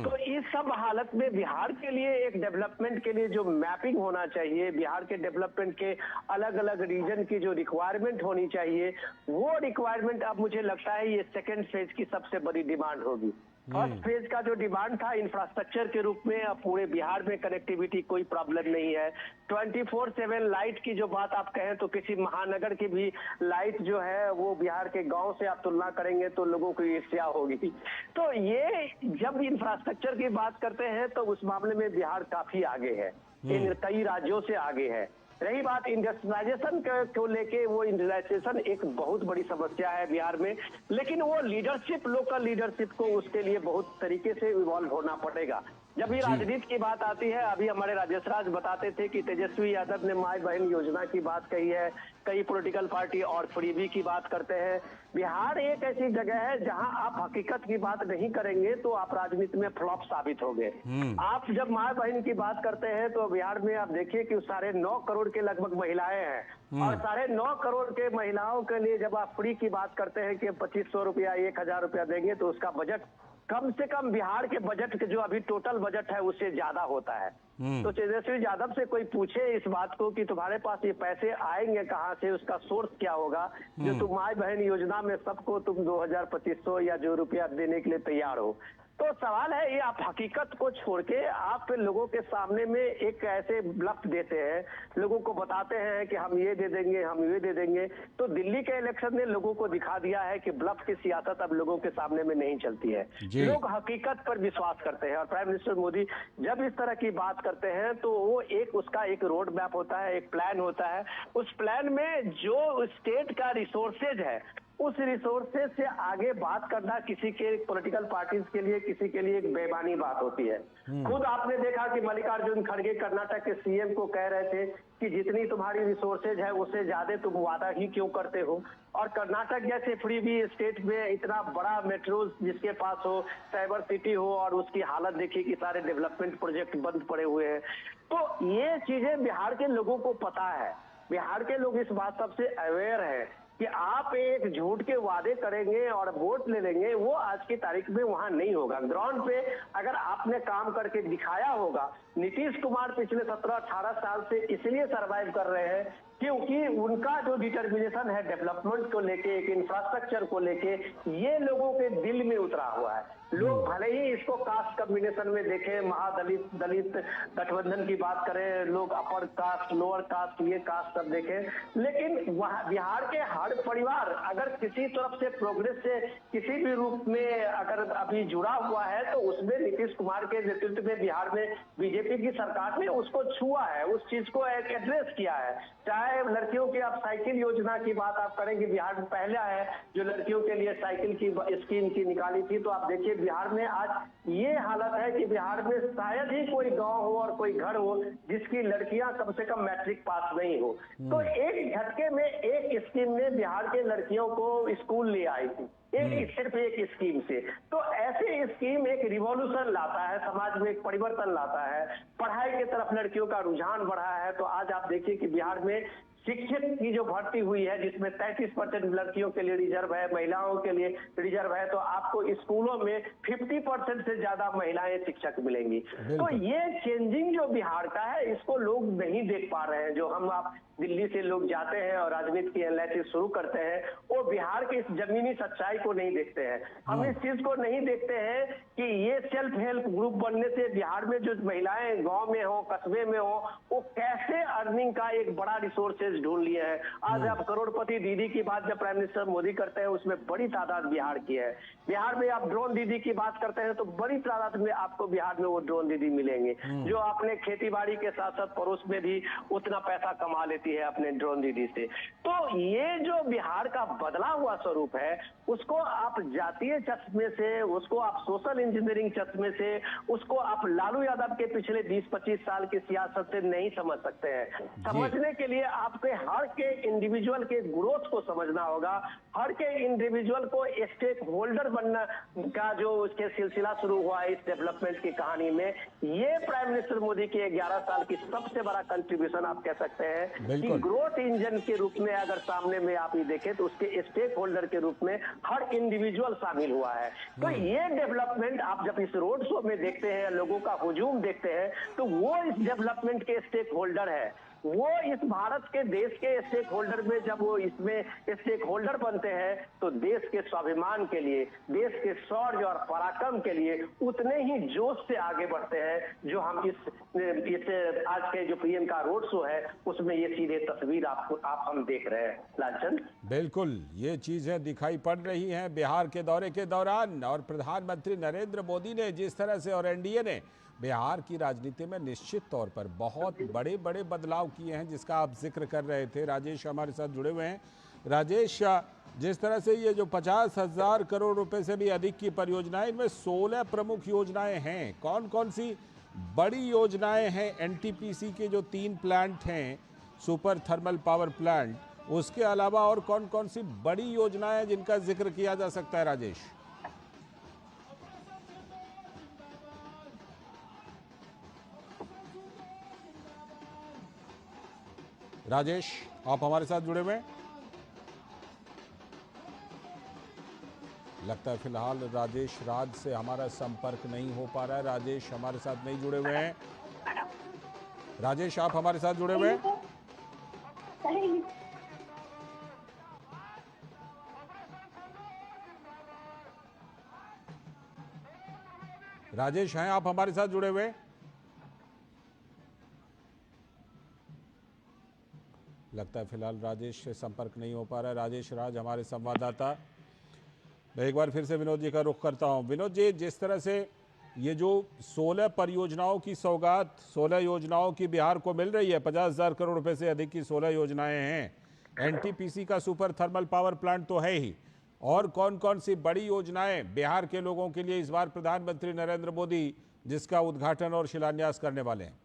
तो इस सब हालत में बिहार के लिए एक डेवलपमेंट के लिए जो मैपिंग होना चाहिए, बिहार के डेवलपमेंट के अलग अलग रीजन की जो रिक्वायरमेंट होनी चाहिए, वो रिक्वायरमेंट अब मुझे लगता है ये सेकेंड फेज की सबसे बड़ी डिमांड होगी। फर्स्ट फेज का जो डिमांड था इंफ्रास्ट्रक्चर के रूप में, अब पूरे बिहार में कनेक्टिविटी कोई प्रॉब्लम नहीं है। 24/7 लाइट की जो बात आप कहें तो किसी महानगर की भी लाइट जो है वो बिहार के गांव से आप तुलना करेंगे तो लोगों को ईर्ष्या होगी। तो ये जब इंफ्रास्ट्रक्चर की बात करते हैं तो उस मामले में बिहार काफी आगे है, इन कई राज्यों से आगे है। रही बात इंडस्ट्रियलाइजेशन को लेके, वो इंडस्ट्रियलाइजेशन एक बहुत बड़ी समस्या है बिहार में, लेकिन वो लीडरशिप, लोकल लीडरशिप को उसके लिए बहुत तरीके से इवॉल्व होना पड़ेगा। जब भी राजनीति की बात आती है, अभी हमारे राजेश राज बताते थे कि तेजस्वी यादव ने माई बहन योजना की बात कही है, कई पॉलिटिकल पार्टी और फ्रीबी की बात करते हैं। बिहार एक ऐसी जगह है जहां आप हकीकत की बात नहीं करेंगे तो आप राजनीति में फ्लॉप साबित हो गए। आप जब माई बहन की बात करते हैं तो बिहार में आप देखिए कि 9.5 करोड़ के लगभग महिलाएं हैं, और 9.5 करोड़ के महिलाओं के लिए जब आप फ्री की बात करते हैं कि 2500 रुपया 1000 रुपया देंगे, तो उसका बजट कम से कम बिहार के बजट के जो अभी टोटल बजट है उससे ज्यादा होता है। तो तेजस्वी यादव से कोई पूछे इस बात को कि तुम्हारे पास ये पैसे आएंगे कहाँ से, उसका सोर्स क्या होगा, जो तुम माई बहन योजना में सबको तुम 2000 2500 या जो रुपया देने के लिए तैयार हो। तो सवाल है, ये आप हकीकत को छोड़ के आप लोगों के सामने में एक ऐसे ब्लफ देते हैं, लोगों को बताते हैं कि हम ये दे देंगे, हम ये दे देंगे। तो दिल्ली के इलेक्शन ने लोगों को दिखा दिया है कि ब्लफ की सियासत अब लोगों के सामने में नहीं चलती है, लोग हकीकत पर विश्वास करते हैं। और प्राइम मिनिस्टर मोदी जब इस तरह की बात करते हैं तो वो उसका एक रोड मैप होता है, एक प्लान होता है। उस प्लान में जो स्टेट का रिसोर्सेज है, उस रिसोर्सेज से आगे बात करना किसी के पॉलिटिकल पार्टीज के लिए, किसी के लिए एक बेईमानी बात होती है। खुद आपने देखा कि मल्लिकार्जुन खड़गे कर्नाटक के सीएम को कह रहे थे कि जितनी तुम्हारी रिसोर्सेज है उससे ज्यादा तुम वादा ही क्यों करते हो। और कर्नाटक जैसे फ्री भी स्टेट में इतना बड़ा मेट्रो जिसके पास हो, साइबर सिटी हो, और उसकी हालत देखिए कि सारे डेवलपमेंट प्रोजेक्ट बंद पड़े हुए हैं। तो ये चीजें बिहार के लोगों को पता है, बिहार के लोग इस बात सबसे अवेयर है कि आप एक झूठ के वादे करेंगे और वोट ले लेंगे, वो आज की तारीख में वहां नहीं होगा। ग्राउंड पे अगर आपने काम करके दिखाया होगा, नीतीश कुमार पिछले 17-18 साल से इसलिए सरवाइव कर रहे हैं क्योंकि उनका जो डिटर्मिनेशन है डेवलपमेंट को लेके, एक इंफ्रास्ट्रक्चर को लेके, ये लोगों के दिल में उतरा हुआ है। लोग भले ही इसको कास्ट कम्बिनेशन में देखें, महादलित दलित गठबंधन की बात करें, लोग अपर कास्ट, लोअर कास्ट, ये कास्ट सब देखें, लेकिन वहाँ बिहार के हर परिवार अगर किसी तरफ से प्रोग्रेस से किसी भी रूप में अगर अभी जुड़ा हुआ है तो उसमें नीतीश कुमार के नेतृत्व में बिहार में बीजेपी की सरकार ने उसको छुआ है, उस चीज को एड्रेस किया है। चाहे लड़कियों की आप साइकिल योजना की बात आप करेंगे, बिहार में पहला है जो लड़कियों के लिए साइकिल की स्कीम की निकाली थी। तो आप देखिए बिहार में आज ये हालत है कि बिहार में शायद ही कोई गांव हो और कोई घर हो जिसकी लड़कियां कम से कम मैट्रिक पास नहीं हो। तो एक झटके में एक स्कीम ने बिहार के लड़कियों को स्कूल ले आई थी, सिर्फ एक स्कीम से। तो ऐसे स्कीम एक रिवॉल्यूशन लाता है, समाज में एक परिवर्तन लाता है, पढ़ाई की तरफ लड़कियों का रुझान बढ़ा है। तो आज आप देखिए कि बिहार में शिक्षक की जो भर्ती हुई है जिसमें 33% लड़कियों के लिए रिजर्व है, महिलाओं के लिए रिजर्व है, तो आपको स्कूलों में 50% से ज्यादा महिलाएं शिक्षक मिलेंगी। तो ये चेंजिंग जो बिहार का है इसको लोग नहीं देख पा रहे हैं। जो हम आप दिल्ली से लोग जाते हैं और राजनीति की एनालिसिस शुरू करते हैं, वो बिहार के इस जमीनी सच्चाई को नहीं देखते हैं। हम इस चीज को नहीं देखते हैं कि ये सेल्फ हेल्प ग्रुप बनने से बिहार में जो महिलाएं गांव में हो, कस्बे में हो, वो कैसे अर्निंग का एक बड़ा रिसोर्सेज ढूंढ लिए हैं। आज आप करोड़पति दीदी की बात जब प्राइम मिनिस्टर मोदी करते हैं उसमें बड़ी तादाद बिहार की है। बिहार में आप ड्रोन दीदी की बात करते हैं तो बड़ी तादाद में आपको बिहार में वो ड्रोन दीदी मिलेंगे जो अपने खेती बाड़ी के साथ साथ पड़ोस में भी उतना पैसा कमा लेती है अपने ड्रोन दीदी से। तो ये जो बिहार का बदला हुआ स्वरूप है उसको आप जातीय चश्मे से, उसको आप सोशल इंजीनियरिंग चश्मे से, उसको आप लालू यादव के पिछले 20-25 साल की सियासत से नहीं समझ सकते हैं। समझने के लिए आपको पे हर के इंडिविजुअल के ग्रोथ को समझना होगा, हर के इंडिविजुअल को स्टेक होल्डर बनना का जो उसके सिलसिला शुरू हुआ है इस डेवलपमेंट की कहानी में, ये प्राइम मिनिस्टर मोदी के 11 साल की सबसे बड़ा कंट्रीब्यूशन आप कह सकते हैं कि ग्रोथ इंजन के रूप में अगर सामने में आप ये देखें तो उसके स्टेक होल्डर के रूप में हर इंडिविजुअल शामिल हुआ है। तो ये डेवलपमेंट आप जब इस रोड शो में देखते हैं, लोगों का हुजूम देखते हैं, तो वो इस डेवलपमेंट के स्टेक होल्डर है। वो इस भारत के देश के स्टेक होल्डर में जब वो इसमें स्टेक होल्डर बनते हैं तो देश के स्वाभिमान के लिए, देश के शौर्य और पराक्रम के लिए उतने ही जोश से आगे बढ़ते हैं जो हम इस आज के जो पीएम का रोड शो है उसमें ये सीधे तस्वीर आप हम देख रहे हैं लालचंद। बिल्कुल ये चीजें दिखाई पड़ रही हैं बिहार के दौरे के दौरान, और प्रधानमंत्री नरेंद्र मोदी ने जिस तरह से और एनडीए ने बिहार की राजनीति में निश्चित तौर पर बहुत बड़े बड़े बदलाव किए हैं, जिसका आप जिक्र कर रहे थे। राजेश हमारे साथ जुड़े हुए हैं। राजेश, जिस तरह से ये जो 50,000 करोड़ रुपए से भी अधिक की परियोजनाएं, इनमें 16 प्रमुख योजनाएं हैं। कौन कौन सी बड़ी योजनाएं हैं? एनटीपीसी के जो 3 प्लांट हैं, सुपर थर्मल पावर प्लांट, उसके अलावा और कौन कौन सी बड़ी योजनाएं हैं जिनका जिक्र किया जा सकता है? राजेश राजेश आप हमारे साथ जुड़े हुए हैं? लगता है फिलहाल राजेश राज से हमारा संपर्क नहीं हो पा रहा है। राजेश हमारे साथ नहीं जुड़े हुए हैं। राजेश आप हमारे साथ जुड़े हुए हैं? राजेश हैं आप हमारे साथ जुड़े हुए? लगता है फिलहाल राजेश से संपर्क नहीं हो पा रहा है। राजेश राज हमारे संवाददाता। मैं एक बार फिर से विनोद जी का रुख करता हूं। विनोद जी, जिस तरह से ये जो 16 परियोजनाओं की सौगात, 16 योजनाओं की बिहार को मिल रही है, 50,000 करोड़ रुपए से अधिक की 16 योजनाएं हैं। एनटीपीसी का सुपर थर्मल पावर प्लांट तो है ही, और कौन कौन सी बड़ी योजनाएं बिहार के लोगों के लिए इस बार प्रधानमंत्री नरेंद्र मोदी जिसका उद्घाटन और शिलान्यास करने वाले हैं?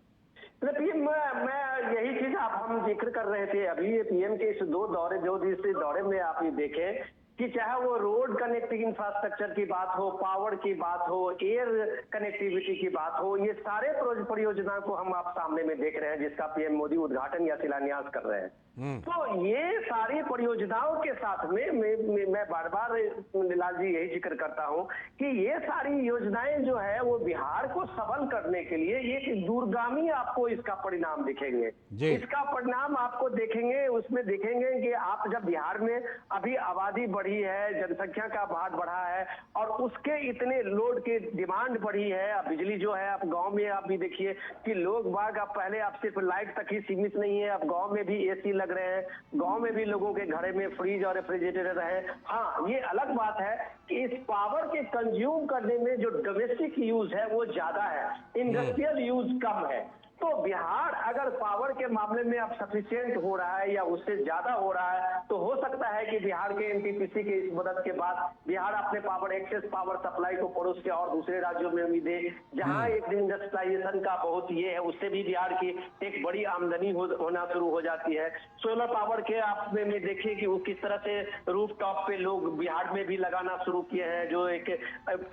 मैं यही चीज हम जिक्र कर रहे थे अभी पीएम के इस 2 दिवसीय दौरे में आप ये देखें कि चाहे वो रोड कनेक्टिंग इंफ्रास्ट्रक्चर की बात हो, पावर की बात हो, एयर कनेक्टिविटी की बात हो, ये सारे परियोजना को हम आप सामने में देख रहे हैं जिसका पीएम मोदी उद्घाटन या शिलान्यास कर रहे हैं। तो ये सारी परियोजनाओं के साथ में मैं बार बार लाल जी यही जिक्र करता हूं कि ये सारी योजनाएं जो है वो बिहार को सबल करने के लिए एक दूरगामी आपको इसका परिणाम दिखेंगे। इसका परिणाम आपको देखेंगे, उसमें देखेंगे कि आप जब बिहार में अभी आबादी बढ़ी है, जनसंख्या का भार बढ़ा है और उसके इतने लोड की डिमांड बढ़ी है। अब बिजली जो है, अब गांव में आप भी देखिए कि लोग बाग अब पहले आप सिर्फ लाइट तक ही सीमित नहीं है, अब गांव में भी एसी लग रहे हैं, गांव में भी लोगों के घरे में फ्रिज और रेफ्रिजरेटर है। हाँ, ये अलग बात है कि इस पावर के कंज्यूम करने में जो डोमेस्टिक यूज है वो ज्यादा है, इंडस्ट्रियल यूज कम है। तो बिहार अगर पावर के मामले में अब सफिशिएंट हो रहा है या उससे ज्यादा हो रहा है तो हो सकता है कि बिहार के एनटीपीसी के इस मदद के बाद बिहार अपने पावर एक्सेस पावर सप्लाई को पड़ोस के और दूसरे राज्यों में भी दे, जहां एक इंडस्ट्रियलाइजेशन का बहुत ये है, उससे भी बिहार की एक बड़ी आमदनी होना शुरू हो जाती है। सोलर पावर के आप में देखिए कि वो किस तरह से रूफ टॉप पे लोग बिहार में भी लगाना शुरू किए हैं, जो एक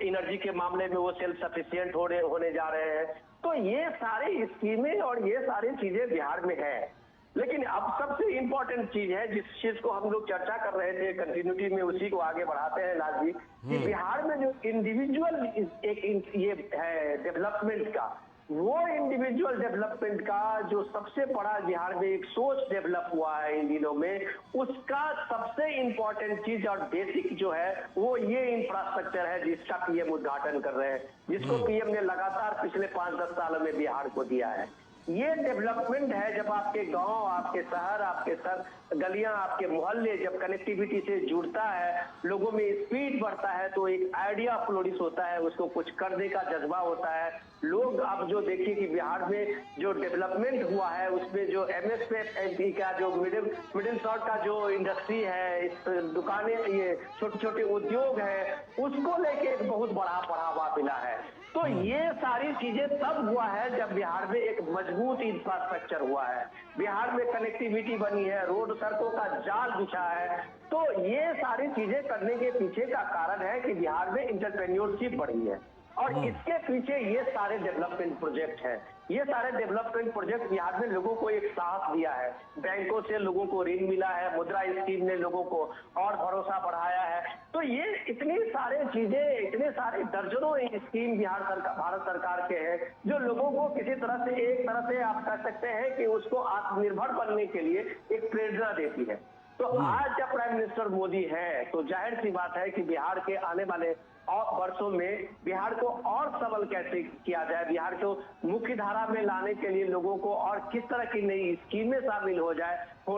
एनर्जी के मामले में वो सेल्फ सफिशिएंट होने जा रहे हैं। तो ये सारी स्कीमें और ये सारी चीजें बिहार में है। लेकिन अब सबसे इम्पोर्टेंट चीज है जिस चीज को हम लोग चर्चा कर रहे थे, कंटिन्यूटी में उसी को आगे बढ़ाते हैं लाल जी, कि बिहार में जो इंडिविजुअल एक ये है डेवलपमेंट का, वो इंडिविजुअल डेवलपमेंट का जो सबसे बड़ा बिहार में एक सोच डेवलप हुआ है इन दिनों में, उसका सबसे इम्पोर्टेंट चीज और बेसिक जो है वो ये इंफ्रास्ट्रक्चर है जिसका पीएम उद्घाटन कर रहे हैं, जिसको पीएम ने लगातार पिछले 5-10 सालों में बिहार को दिया है। ये डेवलपमेंट है जब आपके गांव, आपके शहर, आपके गलियां, आपके मोहल्ले जब कनेक्टिविटी से जुड़ता है, लोगों में स्पीड बढ़ता है तो एक आइडिया फ्लोरिश होता है, उसको कुछ करने का जज्बा होता है। लोग अब जो देखिए कि बिहार में जो डेवलपमेंट हुआ है उसमें जो एमएसपी का जो मिडिल शॉर्ट का जो इंडस्ट्री है, दुकानें, ये छोटे छोटे उद्योग है, उसको लेके एक बहुत बड़ा बढ़ावा मिला है। तो ये सारी चीजें तब हुआ है जब बिहार में एक मजबूत इंफ्रास्ट्रक्चर हुआ है, बिहार में कनेक्टिविटी बनी है, रोड सड़कों का जाल बिछा है। तो ये सारी चीजें करने के पीछे का कारण है कि बिहार में इंटरप्रेन्योरशिप बढ़ी है और इसके पीछे ये सारे डेवलपमेंट प्रोजेक्ट हैं। ये सारे डेवलपमेंट प्रोजेक्ट बिहार में लोगों को एक साहस दिया है, बैंकों से लोगों को ऋण मिला है, मुद्रा स्कीम ने लोगों को और भरोसा बढ़ाया है। तो ये इतनी सारे चीजें, इतने सारे दर्जनों स्कीम बिहार सरकार, भारत सरकार के हैं जो लोगों को किसी तरह से, एक तरह से आप कह सकते हैं कि उसको आत्मनिर्भर बनने के लिए एक प्रेरणा देती है। तो आज जब प्राइम मिनिस्टर मोदी है तो जाहिर सी बात है कि बिहार के आने वाले और वर्षों में बिहार को और सबल कैसे किया जाए, बिहार को मुख्य धारा में लाने के लिए लोगों को और किस तरह की नई स्कीमें शामिल हो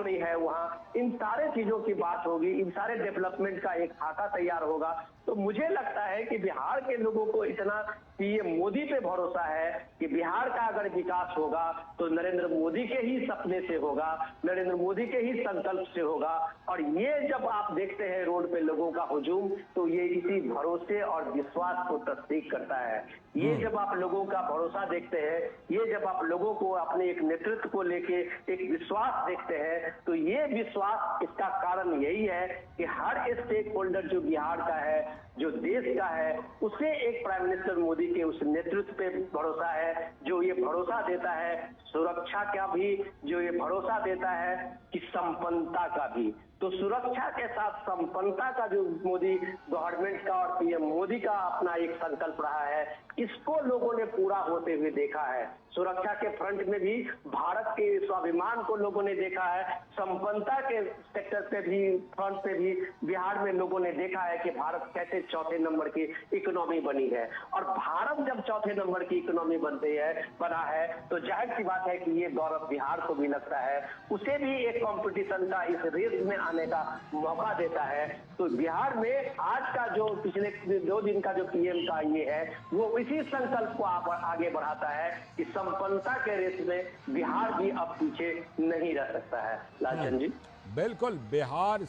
रही है वहाँ, इन सारे चीजों की बात होगी, इन सारे डेवलपमेंट का एक खाका तैयार होगा। तो मुझे लगता है कि बिहार के लोगों को इतना पीएम मोदी पे भरोसा है कि बिहार का अगर विकास होगा तो नरेंद्र मोदी के ही सपने से होगा, नरेंद्र मोदी के ही संकल्प से होगा। और ये जब आप देखते हैं रोड पे लोगों का हुजूम, तो ये इसी भरोसे और विश्वास को तस्दीक करता है। ये जब आप लोगों का भरोसा देखते हैं, ये जब आप लोगों को अपने एक नेतृत्व को लेके एक विश्वास देखते हैं, तो ये विश्वास, इसका कारण यही है कि हर स्टेक होल्डर जो बिहार का है, जो देश का है, उसे एक प्राइम मिनिस्टर मोदी के उस नेतृत्व पे भरोसा है, जो ये भरोसा देता है सुरक्षा का भी, जो ये भरोसा देता है कि संपन्नता का भी। तो सुरक्षा के साथ संपन्नता का जो मोदी गवर्नमेंट का और पीएम मोदी का अपना एक संकल्प रहा है, इसको लोगों ने पूरा होते हुए देखा है। सुरक्षा के फ्रंट में भी भारत के स्वाभिमान को लोगों ने देखा है, संपन्नता के सेक्टर पे भी, फ्रंट पे भी बिहार में लोगों ने देखा है कि भारत कैसे चौथे नंबर की इकोनॉमी बनी है। और भारत जब चौथे नंबर की इकोनॉमी बना है तो जाहिर सी बात है कि ये गौरव बिहार को भी लगता है, उसे भी एक कंपटीशन का इस रेस में आने का मौका देता है। तो बिहार में आज का जो पिछले 2 दिन का जो पीएम का ये है, वो इसी संकल्प को आगे बढ़ाता है कि संपन्नता के रेस में बिहार भी अब पीछे नहीं रह सकता है। लालचंद जी, बिल्कुल, बिहार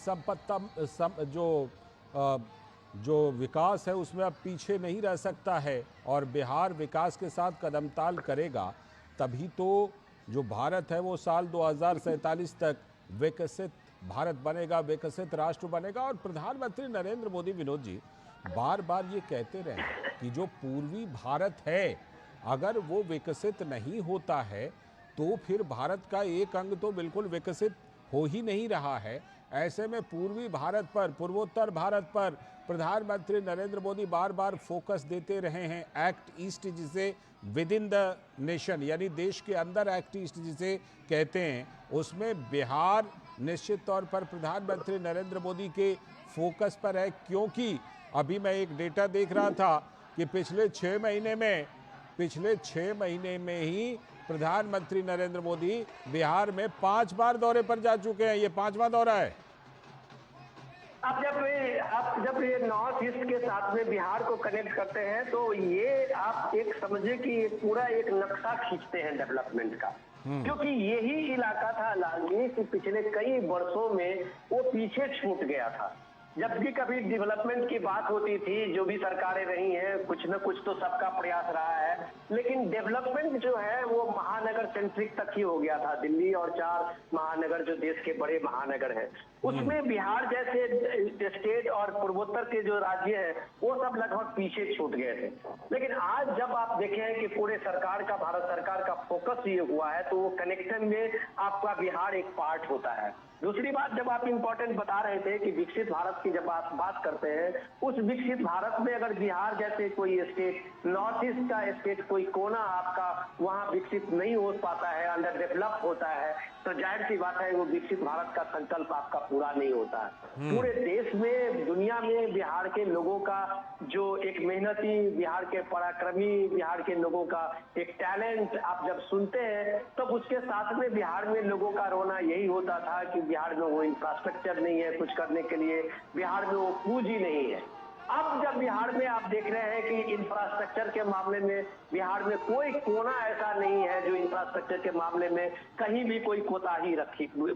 जो विकास है उसमें अब पीछे नहीं रह सकता है और बिहार विकास के साथ कदम ताल करेगा, तभी तो जो भारत है वो साल 2047 तक विकसित भारत बनेगा, विकसित राष्ट्र बनेगा। और प्रधानमंत्री नरेंद्र मोदी, विनोद जी, बार बार ये कहते रहे कि जो पूर्वी भारत है अगर वो विकसित नहीं होता है तो फिर भारत का एक अंग तो बिल्कुल विकसित हो ही नहीं रहा है। ऐसे में पूर्वी भारत पर, पूर्वोत्तर भारत पर प्रधानमंत्री नरेंद्र मोदी बार बार फोकस देते रहे हैं। एक्ट ईस्ट जिसे विद इन द नेशन, यानी देश के अंदर एक्ट ईस्ट जिसे कहते हैं, उसमें बिहार निश्चित तौर पर प्रधानमंत्री नरेंद्र मोदी के फोकस पर है। क्योंकि अभी मैं एक डेटा देख रहा था कि पिछले 6 महीने में ही प्रधानमंत्री नरेंद्र मोदी बिहार में 5 बार दौरे पर जा चुके हैं। ये 5वां दौरा है। आप जब ये नॉर्थ ईस्ट के साथ में बिहार को कनेक्ट करते हैं तो ये आप एक समझे कि पूरा एक नक्शा खींचते हैं डेवलपमेंट का। क्योंकि यही इलाका था लालजी कि पिछले कई वर्षों में वो पीछे छूट गया था। जब भी कभी डेवलपमेंट की बात होती थी, जो भी सरकारें रही हैं, कुछ न कुछ तो सबका प्रयास रहा है, लेकिन डेवलपमेंट जो है वो महानगर सेंट्रिक तक ही हो गया था। दिल्ली और 4 महानगर जो देश के बड़े महानगर हैं, उसमें बिहार जैसे स्टेट और पूर्वोत्तर के जो राज्य हैं वो सब लगभग पीछे छूट गए थे। लेकिन आज जब आप देखें कि पूरे सरकार का, भारत सरकार का फोकस ये हुआ है, तो वो कनेक्शन में आपका बिहार एक पार्ट होता है। दूसरी बात, जब आप इम्पोर्टेंट बता रहे थे कि विकसित भारत की जब आप बात करते हैं, उस विकसित भारत में अगर बिहार जैसे कोई स्टेट, नॉर्थ ईस्ट का स्टेट, कोई कोना आपका वहां विकसित नहीं हो पाता है, अंडर डेवलप होता है, तो जाहिर सी बात है वो विकसित भारत का संकल्प आपका पूरा नहीं होता है। पूरे देश में, दुनिया में बिहार के लोगों का जो एक मेहनती, बिहार के पराक्रमी, बिहार के लोगों का एक टैलेंट आप जब सुनते हैं तो उसके साथ में बिहार में लोगों का रोना यही होता था कि बिहार में वो इंफ्रास्ट्रक्चर नहीं है कुछ करने के लिए, बिहार में वो पूंजी नहीं है। अब जब बिहार में आप देख रहे हैं कि इंफ्रास्ट्रक्चर के मामले में बिहार में कोई कोना ऐसा नहीं है जो इंफ्रास्ट्रक्चर के मामले में कहीं भी कोई कोताही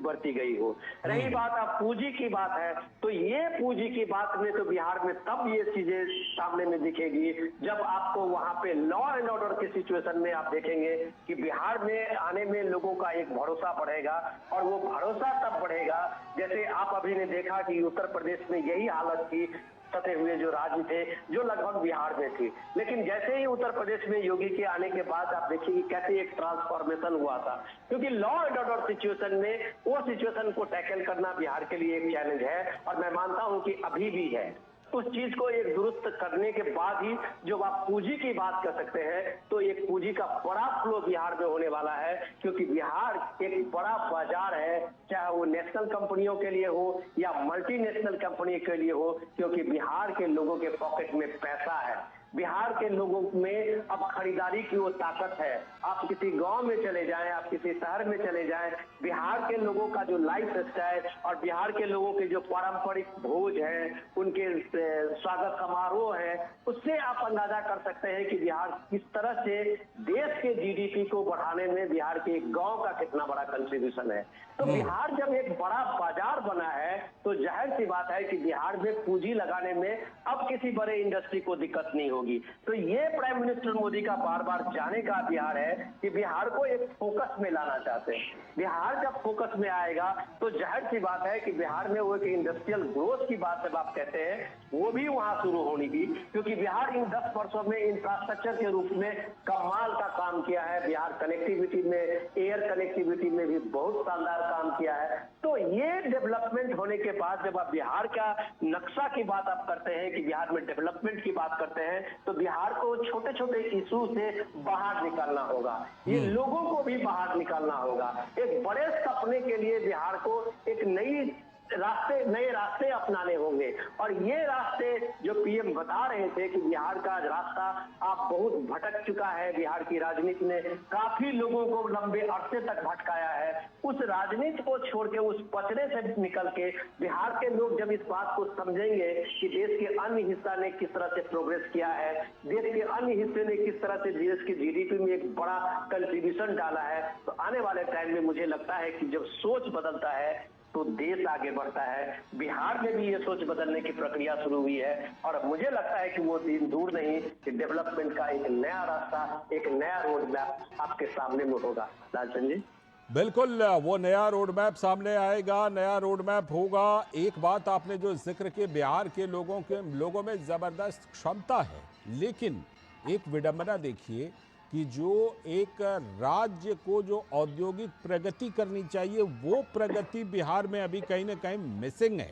बरती गई हो। रही बात अब पूंजी की बात है, तो ये पूंजी की बात में तो बिहार में तब ये चीजें सामने में दिखेगी जब आपको वहां पे लॉ एंड ऑर्डर की सिचुएशन में आप देखेंगे कि बिहार में आने में लोगों का एक भरोसा बढ़ेगा, और वो भरोसा तब बढ़ेगा जैसे आप अभी ने देखा कि उत्तर प्रदेश में यही हालत थी, सटे हुए जो राज्य थे जो लगभग बिहार में थी, लेकिन जैसे ही उत्तर प्रदेश में योगी के आने के बाद आप देखिए कि कैसे एक ट्रांसफॉर्मेशन हुआ था, क्योंकि लॉ एंड ऑर्डर सिचुएशन में वो सिचुएशन को टैकल करना बिहार के लिए एक चैलेंज है, और मैं मानता हूं कि अभी भी है। उस चीज को एक दुरुस्त करने के बाद ही जब आप पूंजी की बात कर सकते हैं, तो एक पूंजी का बड़ा फ्लो बिहार में होने वाला है, क्योंकि बिहार एक बड़ा बाजार है, चाहे वो नेशनल कंपनियों के लिए हो या मल्टीनेशनल कंपनी के लिए हो, क्योंकि बिहार के लोगों के पॉकेट में पैसा है। बिहार के लोगों में अब खरीदारी की वो ताकत है। आप किसी गांव में चले जाएं, आप किसी शहर में चले जाएं, बिहार के लोगों का जो लाइफ स्टाइल और बिहार के लोगों के जो पारंपरिक भोज है, उनके स्वागत समारोह है, उससे आप अंदाजा कर सकते हैं कि बिहार किस तरह से देश के जीडीपी को बढ़ाने में बिहार के एक गांव का कितना बड़ा कंट्रीब्यूशन है। तो बिहार जब एक बड़ा बाजार बना है, तो जाहिर सी बात है कि बिहार में पूंजी लगाने में अब किसी बड़े इंडस्ट्री को दिक्कत नहीं होगी। तो ये प्राइम मिनिस्टर मोदी का बार बार जाने का बिहार है कि बिहार को एक फोकस में लाना चाहते हैं। बिहार जब फोकस में आएगा तो जाहिर सी बात है कि बिहार में वो एक इंडस्ट्रियल ग्रोथ की बात जब आप कहते हैं, वो भी वहां शुरू होनी थी, क्योंकि बिहार इन 10 वर्षों में इंफ्रास्ट्रक्चर के रूप में कमाल का काम किया है। बिहार कनेक्टिविटी में, एयर कनेक्टिविटी में भी बहुत शानदार काम किया है। तो ये डेवलपमेंट होने के बाद जब आप बिहार का नक्शा की बात आप करते हैं कि बिहार में डेवलपमेंट की बात करते हैं, तो बिहार को छोटे छोटे इशू से बाहर निकालना होगा, ये लोगों को भी बाहर निकालना होगा। एक बड़े सपने के लिए बिहार को एक नए रास्ते अपनाने होंगे, और ये रास्ते जो पीएम बता रहे थे कि बिहार का रास्ता आप बहुत भटक चुका है, बिहार की राजनीति ने काफी लोगों को लंबे अरसे तक भटकाया है, उस राजनीति को छोड़ के, उस पचड़े से निकल के बिहार के लोग जब इस बात को समझेंगे कि देश के अन्य हिस्सा ने किस तरह से प्रोग्रेस किया है, देश के अन्य हिस्से ने किस तरह से देश की जीडीपी में एक बड़ा कंट्रीब्यूशन डाला है, तो आने वाले टाइम में मुझे लगता है कि जब सोच बदलता है तो देश आगे बढ़ता है। बिहार में भी ये सोच बदलने की प्रक्रिया शुरू हुई है, और मुझे लगता है कि वो दिन दूर नहीं कि डेवलपमेंट का एक नया रास्ता, एक नया रोड मैप आपके सामने में होगा। लालचंद जी, बिल्कुल, वो नया रोड मैप सामने आएगा, नया रोड मैप होगा। एक बात आपने जो जिक्र की, बिहार के लोगों में जबरदस्त क्षमता है, लेकिन एक विडंबना देखिए कि जो एक राज्य को जो औद्योगिक प्रगति करनी चाहिए, वो प्रगति बिहार में अभी कहीं ना कहीं मिसिंग है।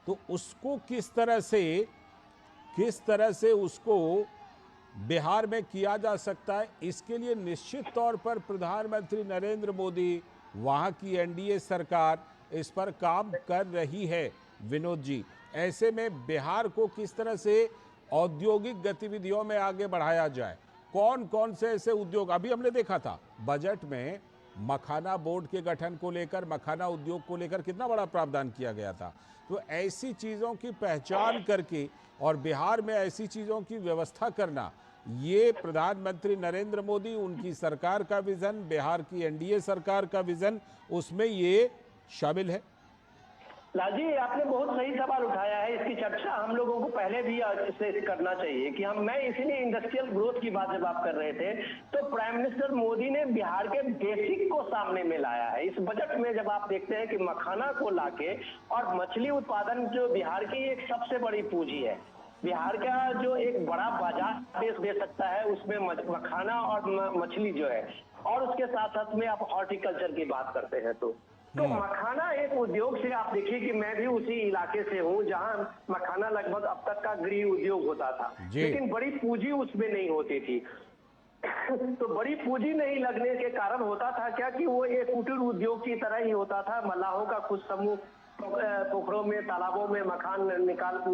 तो उसको किस तरह से उसको बिहार में किया जा सकता है, इसके लिए निश्चित तौर पर प्रधानमंत्री नरेंद्र मोदी, वहाँ की एनडीए सरकार इस पर काम कर रही है। विनोद जी, ऐसे में बिहार को किस तरह से औद्योगिक गतिविधियों में आगे बढ़ाया जाए, कौन कौन से ऐसे उद्योग, अभी हमने देखा था बजट में मखाना बोर्ड के गठन को लेकर, मखाना उद्योग को लेकर कितना बड़ा प्रावधान किया गया था। तो ऐसी चीज़ों की पहचान करके और बिहार में ऐसी चीज़ों की व्यवस्था करना, ये प्रधानमंत्री नरेंद्र मोदी, उनकी सरकार का विजन, बिहार की एनडीए सरकार का विजन, उसमें ये शामिल है। लालजी, आपने बहुत सही सवाल उठाया है। इसकी चर्चा हम लोगों को पहले भी इससे करना चाहिए कि मैं इसीलिए इंडस्ट्रियल ग्रोथ की बात जब आप कर रहे थे, तो प्राइम मिनिस्टर मोदी ने बिहार के बेसिक को सामने में लाया है। इस बजट में जब आप देखते हैं कि मखाना को लाके, और मछली उत्पादन जो बिहार की एक सबसे बड़ी पूंजी है, बिहार का जो एक बड़ा बाजार देश दे सकता है, उसमें मखाना और मछली जो है, और उसके साथ साथ में आप हॉर्टिकल्चर की बात करते हैं तो मखाना एक उद्योग से आप देखिए कि मैं भी उसी इलाके से हूँ जहाँ मखाना लगभग अब तक का गृह उद्योग होता था, लेकिन बड़ी पूंजी उसमें नहीं होती थी। तो बड़ी पूंजी नहीं लगने के कारण होता था क्या कि वो एक कुटीर उद्योग की तरह ही होता था। मलाहों का कुछ समूह पोखरों में, तालाबों में मखान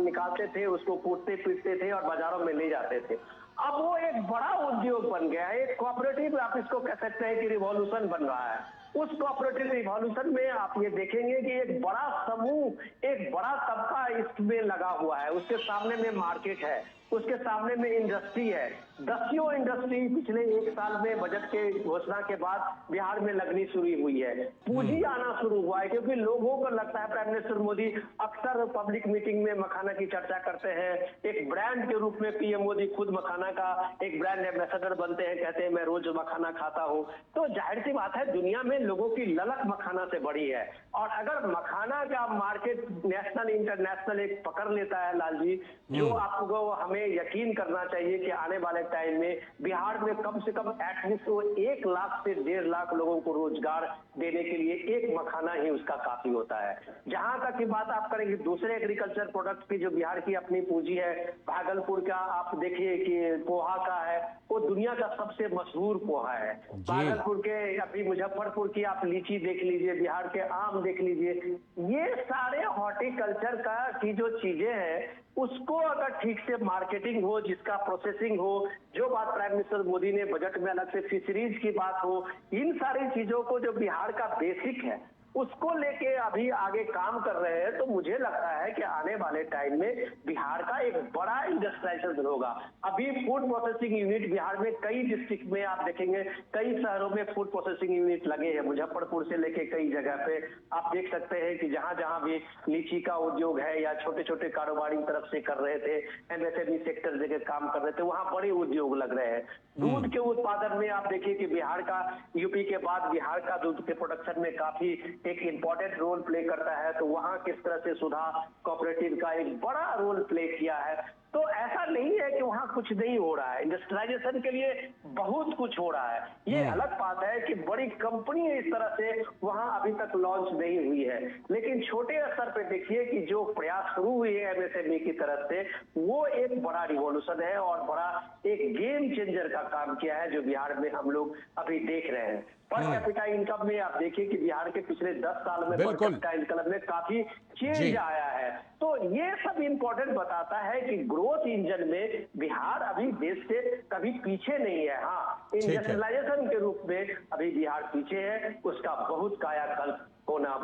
निकालते थे, उसको कूटते पीटते थे और बाजारों में ले जाते थे। अब वो एक बड़ा उद्योग बन गया है, एक कोऑपरेटिव, आप इसको कह सकते हैं कि रिवॉल्यूशन बन रहा है। उस कोऑपरेटिव रिवॉल्यूशन में आप ये देखेंगे कि एक बड़ा समूह, एक बड़ा तबका इसमें लगा हुआ है। उसके सामने में मार्केट है, उसके सामने में इंडस्ट्री है। दसियों इंडस्ट्री पिछले एक साल में बजट के घोषणा के बाद बिहार में लगनी शुरू हुई है। पूंजी आना शुरू हुआ है, क्योंकि लोगों को लगता है प्राइम मिनिस्टर मोदी अक्सर पब्लिक मीटिंग में मखाना की चर्चा करते हैं। एक ब्रांड के रूप में पीएम मोदी खुद मखाना का एक ब्रांड एम्बेसडर बनते हैं, कहते हैं मैं रोज मखाना खाता हूं। तो जाहिर सी बात है, दुनिया में लोगों की ललक मखाना से बड़ी है। और अगर मखाना का मार्केट नेशनल इंटरनेशनल एक पकड़ लेता है लाल जी, जो आपको हमें यकीन करना चाहिए कि आने वाले टाइम में बिहार में कम से कम एटलीस्ट 1 लाख से 1.5 लाख लोगों को रोजगार देने के लिए एक मखाना ही उसका काफी होता है। जहां तक की बात आप करेंगे दूसरे एग्रीकल्चर प्रोडक्ट की, जो बिहार की अपनी पूंजी है, भागलपुर का आप देखिए कि पोहा का है, वो दुनिया का सबसे मशहूर पोहा है। भागलपुर के, अभी मुजफ्फरपुर की आप लीची देख लीजिए, बिहार के आम देख लीजिए। ये सारे हॉर्टिकल्चर का की जो चीजें हैं, उसको अगर ठीक से मार्केटिंग हो, जिसका प्रोसेसिंग हो, जो बात प्राइम मिनिस्टर मोदी ने बजट में अलग से फिशरीज की बात हो, इन सारी चीजों को जो बिहार का बेसिक है उसको लेके अभी आगे काम कर रहे हैं, तो मुझे लगता है कि आने वाले टाइम में बिहार का एक बड़ा इंडस्ट्रियलाइजेशन होगा। अभी फूड प्रोसेसिंग यूनिट बिहार में कई डिस्ट्रिक्ट में आप देखेंगे, कई शहरों में फूड प्रोसेसिंग यूनिट लगे हैं। मुजफ्फरपुर से लेके कई जगह पे आप देख सकते हैं कि जहां जहां भी लीची का उद्योग है या छोटे छोटे कारोबारी तरफ से कर रहे थे, एमएसएमई सेक्टर जगह काम कर रहे थे, वहां बड़े उद्योग लग रहे हैं। दूध के उत्पादन में आप देखिए कि बिहार का, यूपी के बाद बिहार का दूध के प्रोडक्शन में काफी एक इंपॉर्टेंट रोल प्ले करता है। तो वहां किस तरह से सुधा कोऑपरेटिव का एक बड़ा रोल प्ले किया है। तो ऐसा नहीं है कि वहां कुछ नहीं हो रहा है, इंडस्ट्रियलाइजेशन के लिए बहुत कुछ हो रहा है। ये अलग बात है कि बड़ी कंपनी इस तरह से वहां अभी तक लॉन्च नहीं हुई है, लेकिन छोटे स्तर पे देखिए कि जो प्रयास शुरू हुए हैं एमएसएमई की तरफ से, वो एक बड़ा रिवॉल्यूशन है और बड़ा एक गेम चेंजर का काम किया है, जो बिहार में हम लोग अभी देख रहे हैं। पर कैपिटा इनकम में आप देखिए कि बिहार के पिछले 10 साल में पर कैपिटा इनकम में काफी चेंज आया है। तो ये सब इंपॉर्टेंट बताता है कि ग्रोथ इंजन में बिहार अभी देश से कभी पीछे नहीं है। हाँ, इंडस्ट्रियलाइजेशन के रूप में अभी बिहार पीछे है, उसका बहुत कायाकल्प होना